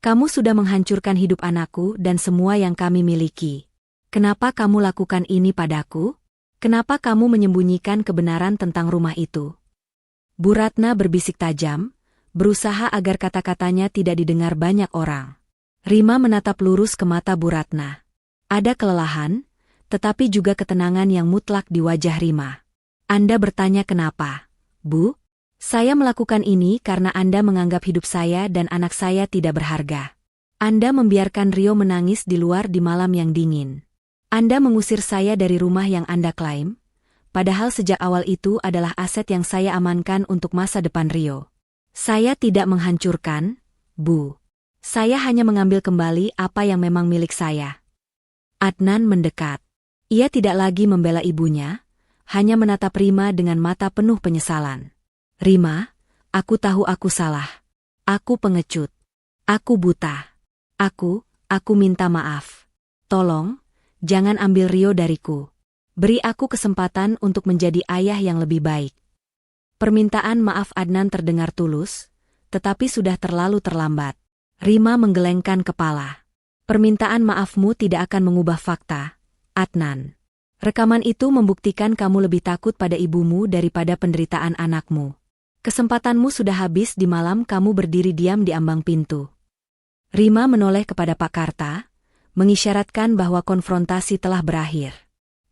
Kamu sudah menghancurkan hidup anakku dan semua yang kami miliki. Kenapa kamu lakukan ini padaku? Kenapa kamu menyembunyikan kebenaran tentang rumah itu? Bu Ratna berbisik tajam, berusaha agar kata-katanya tidak didengar banyak orang. Rima menatap lurus ke mata Bu Ratna. Ada kelelahan, tetapi juga ketenangan yang mutlak di wajah Rima. Anda bertanya kenapa, Bu? Saya melakukan ini karena Anda menganggap hidup saya dan anak saya tidak berharga. Anda membiarkan Rio menangis di luar di malam yang dingin. Anda mengusir saya dari rumah yang Anda klaim, padahal sejak awal itu adalah aset yang saya amankan untuk masa depan Rio. Saya tidak menghancurkan, Bu. Saya hanya mengambil kembali apa yang memang milik saya. Adnan mendekat. Ia tidak lagi membela ibunya, hanya menatap Rima dengan mata penuh penyesalan. Rima, aku tahu aku salah. Aku pengecut. Aku buta. Aku minta maaf. Tolong, jangan ambil Rio dariku. Beri aku kesempatan untuk menjadi ayah yang lebih baik. Permintaan maaf Adnan terdengar tulus, tetapi sudah terlalu terlambat. Rima menggelengkan kepala. Permintaan maafmu tidak akan mengubah fakta, Adnan. Rekaman itu membuktikan kamu lebih takut pada ibumu daripada penderitaan anakmu. Kesempatanmu sudah habis di malam kamu berdiri diam di ambang pintu. Rima menoleh kepada Pak Karta, mengisyaratkan bahwa konfrontasi telah berakhir.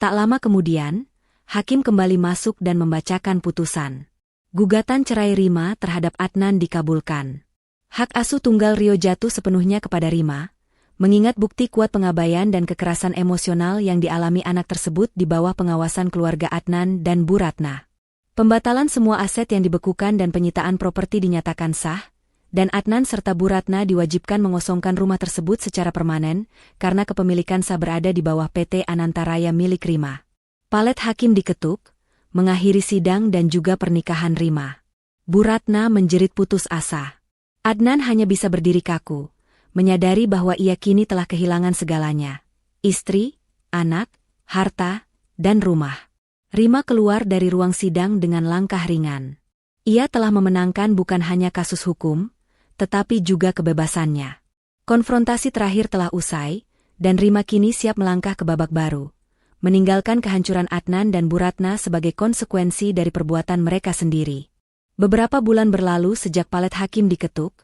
Tak lama kemudian, hakim kembali masuk dan membacakan putusan. Gugatan cerai Rima terhadap Adnan dikabulkan. Hak asuh tunggal Rio jatuh sepenuhnya kepada Rima, mengingat bukti kuat pengabaian dan kekerasan emosional yang dialami anak tersebut di bawah pengawasan keluarga Adnan dan Bu Ratna. Pembatalan semua aset yang dibekukan dan penyitaan properti dinyatakan sah, dan Adnan serta Bu Ratna diwajibkan mengosongkan rumah tersebut secara permanen karena kepemilikan sah berada di bawah PT Anantaraya milik Rima. Palet hakim diketuk, mengakhiri sidang dan juga pernikahan Rima. Bu Ratna menjerit putus asa. Adnan hanya bisa berdiri kaku, menyadari bahwa ia kini telah kehilangan segalanya. Istri, anak, harta, dan rumah. Rima keluar dari ruang sidang dengan langkah ringan. Ia telah memenangkan bukan hanya kasus hukum, tetapi juga kebebasannya. Konfrontasi terakhir telah usai, dan Rima kini siap melangkah ke babak baru, meninggalkan kehancuran Adnan dan Bu Ratna sebagai konsekuensi dari perbuatan mereka sendiri. Beberapa bulan berlalu sejak palet hakim diketuk,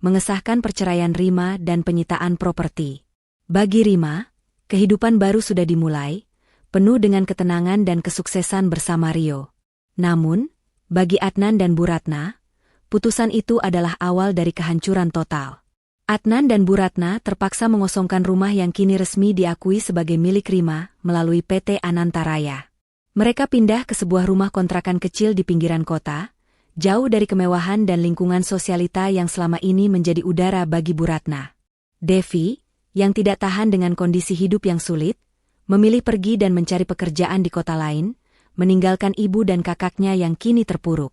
mengesahkan perceraian Rima dan penyitaan properti. Bagi Rima, kehidupan baru sudah dimulai, penuh dengan ketenangan dan kesuksesan bersama Rio. Namun, bagi Adnan dan Bu Ratna, putusan itu adalah awal dari kehancuran total. Adnan dan Bu Ratna terpaksa mengosongkan rumah yang kini resmi diakui sebagai milik Rima melalui PT Anantaraya. Mereka pindah ke sebuah rumah kontrakan kecil di pinggiran kota, jauh dari kemewahan dan lingkungan sosialita yang selama ini menjadi udara bagi Bu Ratna. Devi, yang tidak tahan dengan kondisi hidup yang sulit, memilih pergi dan mencari pekerjaan di kota lain, meninggalkan ibu dan kakaknya yang kini terpuruk.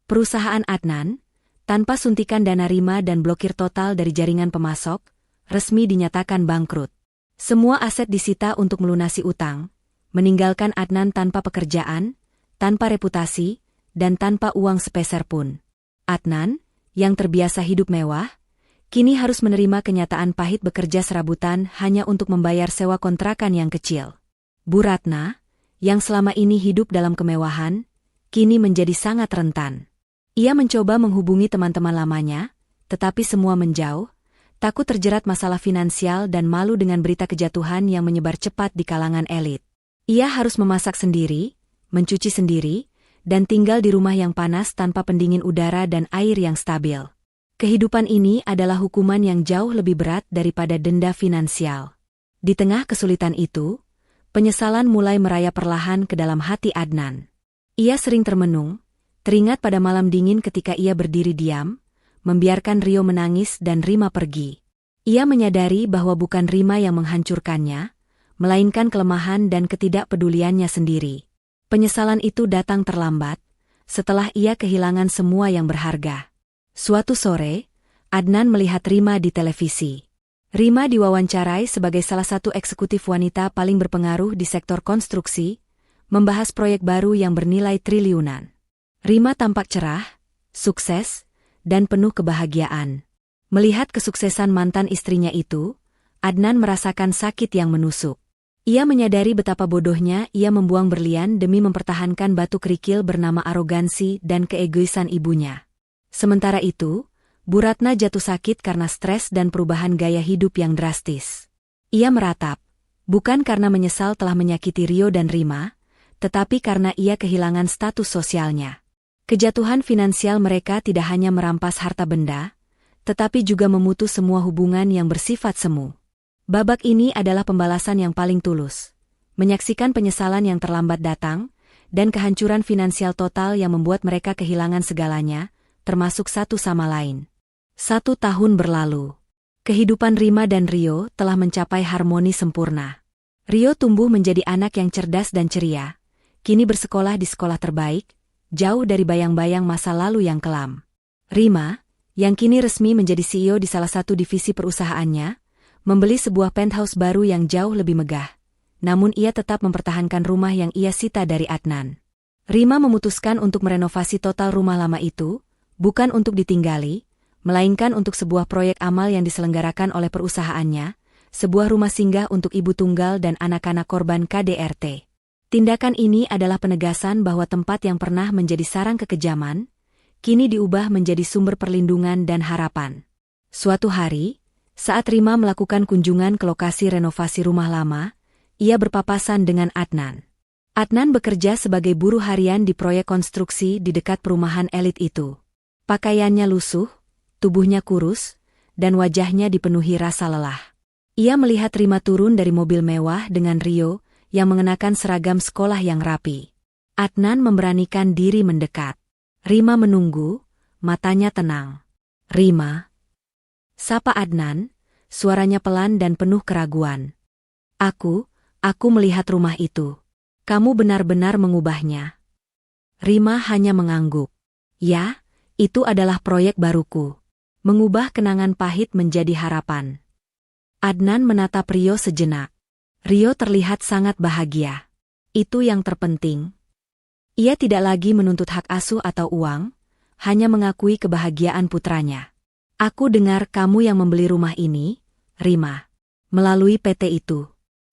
Perusahaan Adnan, tanpa suntikan dana Rima dan blokir total dari jaringan pemasok, resmi dinyatakan bangkrut. Semua aset disita untuk melunasi utang, meninggalkan Adnan tanpa pekerjaan, tanpa reputasi, dan tanpa uang sepeser pun. Adnan, yang terbiasa hidup mewah, kini harus menerima kenyataan pahit bekerja serabutan hanya untuk membayar sewa kontrakan yang kecil. Bu Ratna, yang selama ini hidup dalam kemewahan, kini menjadi sangat rentan. Ia mencoba menghubungi teman-teman lamanya, tetapi semua menjauh, takut terjerat masalah finansial dan malu dengan berita kejatuhan yang menyebar cepat di kalangan elit. Ia harus memasak sendiri, mencuci sendiri, dan tinggal di rumah yang panas tanpa pendingin udara dan air yang stabil. Kehidupan ini adalah hukuman yang jauh lebih berat daripada denda finansial. Di tengah kesulitan itu, penyesalan mulai merayap perlahan ke dalam hati Adnan. Ia sering termenung, teringat pada malam dingin ketika ia berdiri diam, membiarkan Rio menangis dan Rima pergi. Ia menyadari bahwa bukan Rima yang menghancurkannya, melainkan kelemahan dan ketidakpeduliannya sendiri. Penyesalan itu datang terlambat, setelah ia kehilangan semua yang berharga. Suatu sore, Adnan melihat Rima di televisi. Rima diwawancarai sebagai salah satu eksekutif wanita paling berpengaruh di sektor konstruksi, membahas proyek baru yang bernilai triliunan. Rima tampak cerah, sukses, dan penuh kebahagiaan. Melihat kesuksesan mantan istrinya itu, Adnan merasakan sakit yang menusuk. Ia menyadari betapa bodohnya ia membuang berlian demi mempertahankan batu kerikil bernama arogansi dan keegoisan ibunya. Sementara itu, Bu Ratna jatuh sakit karena stres dan perubahan gaya hidup yang drastis. Ia meratap, bukan karena menyesal telah menyakiti Rio dan Rima, tetapi karena ia kehilangan status sosialnya. Kejatuhan finansial mereka tidak hanya merampas harta benda, tetapi juga memutus semua hubungan yang bersifat semu. Babak ini adalah pembalasan yang paling tulus. Menyaksikan penyesalan yang terlambat datang, dan kehancuran finansial total yang membuat mereka kehilangan segalanya, termasuk satu sama lain. 1 tahun berlalu. Kehidupan Rima dan Rio telah mencapai harmoni sempurna. Rio tumbuh menjadi anak yang cerdas dan ceria, kini bersekolah di sekolah terbaik, jauh dari bayang-bayang masa lalu yang kelam. Rima, yang kini resmi menjadi CEO di salah satu divisi perusahaannya, membeli sebuah penthouse baru yang jauh lebih megah. Namun ia tetap mempertahankan rumah yang ia sita dari Adnan. Rima memutuskan untuk merenovasi total rumah lama itu, bukan untuk ditinggali, melainkan untuk sebuah proyek amal yang diselenggarakan oleh perusahaannya, sebuah rumah singgah untuk ibu tunggal dan anak-anak korban KDRT. Tindakan ini adalah penegasan bahwa tempat yang pernah menjadi sarang kekejaman, kini diubah menjadi sumber perlindungan dan harapan. Suatu hari, saat Rima melakukan kunjungan ke lokasi renovasi rumah lama, ia berpapasan dengan Adnan. Adnan bekerja sebagai buruh harian di proyek konstruksi di dekat perumahan elit itu. Pakaiannya lusuh, tubuhnya kurus, dan wajahnya dipenuhi rasa lelah. Ia melihat Rima turun dari mobil mewah dengan Rio, yang mengenakan seragam sekolah yang rapi. Adnan memberanikan diri mendekat. Rima menunggu, matanya tenang. Rima. Sapa Adnan, suaranya pelan dan penuh keraguan. Aku melihat rumah itu. Kamu benar-benar mengubahnya. Rima hanya mengangguk. Ya, itu adalah proyek baruku. Mengubah kenangan pahit menjadi harapan. Adnan menatap Rio sejenak. Rio terlihat sangat bahagia. Itu yang terpenting. Ia tidak lagi menuntut hak asuh atau uang, hanya mengakui kebahagiaan putranya. Aku dengar kamu yang membeli rumah ini, Rima. Melalui PT itu.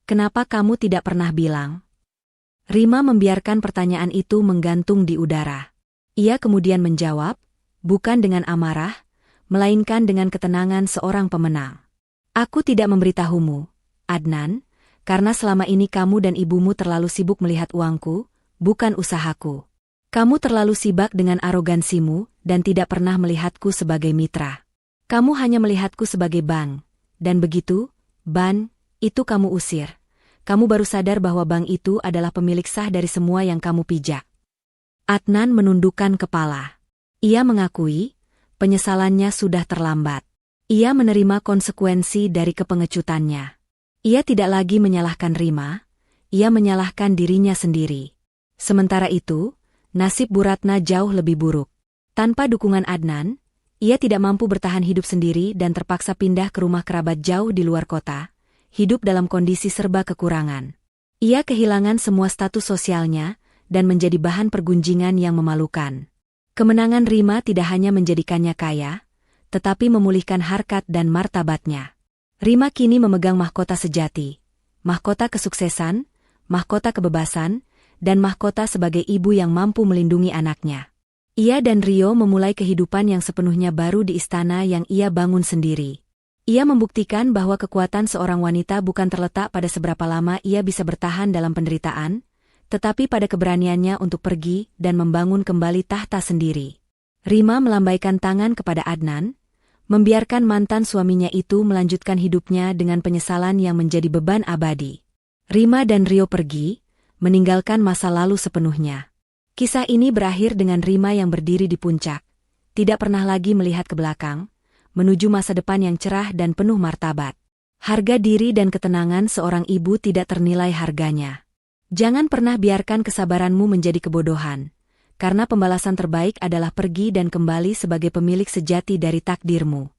Kenapa kamu tidak pernah bilang? Rima membiarkan pertanyaan itu menggantung di udara. Ia kemudian menjawab, bukan dengan amarah, melainkan dengan ketenangan seorang pemenang. Aku tidak memberitahumu, Adnan, karena selama ini kamu dan ibumu terlalu sibuk melihat uangku, bukan usahaku. Kamu terlalu sibuk dengan arogansimu dan tidak pernah melihatku sebagai mitra. Kamu hanya melihatku sebagai bank, dan begitu, bank, itu kamu usir. Kamu baru sadar bahwa bank itu adalah pemilik sah dari semua yang kamu pijak. Adnan menundukkan kepala. Ia mengakui, penyesalannya sudah terlambat. Ia menerima konsekuensi dari kepengecutannya. Ia tidak lagi menyalahkan Rima, ia menyalahkan dirinya sendiri. Sementara itu, nasib Bu Ratna jauh lebih buruk. Tanpa dukungan Adnan, ia tidak mampu bertahan hidup sendiri dan terpaksa pindah ke rumah kerabat jauh di luar kota, hidup dalam kondisi serba kekurangan. Ia kehilangan semua status sosialnya dan menjadi bahan pergunjingan yang memalukan. Kemenangan Rima tidak hanya menjadikannya kaya, tetapi memulihkan harkat dan martabatnya. Rima kini memegang mahkota sejati, mahkota kesuksesan, mahkota kebebasan, dan mahkota sebagai ibu yang mampu melindungi anaknya. Ia dan Rio memulai kehidupan yang sepenuhnya baru di istana yang ia bangun sendiri. Ia membuktikan bahwa kekuatan seorang wanita bukan terletak pada seberapa lama ia bisa bertahan dalam penderitaan, tetapi pada keberaniannya untuk pergi dan membangun kembali tahta sendiri. Rima melambaikan tangan kepada Adnan, membiarkan mantan suaminya itu melanjutkan hidupnya dengan penyesalan yang menjadi beban abadi. Rima dan Rio pergi, meninggalkan masa lalu sepenuhnya. Kisah ini berakhir dengan Rima yang berdiri di puncak, tidak pernah lagi melihat ke belakang, menuju masa depan yang cerah dan penuh martabat. Harga diri dan ketenangan seorang ibu tidak ternilai harganya. Jangan pernah biarkan kesabaranmu menjadi kebodohan, karena pembalasan terbaik adalah pergi dan kembali sebagai pemilik sejati dari takdirmu.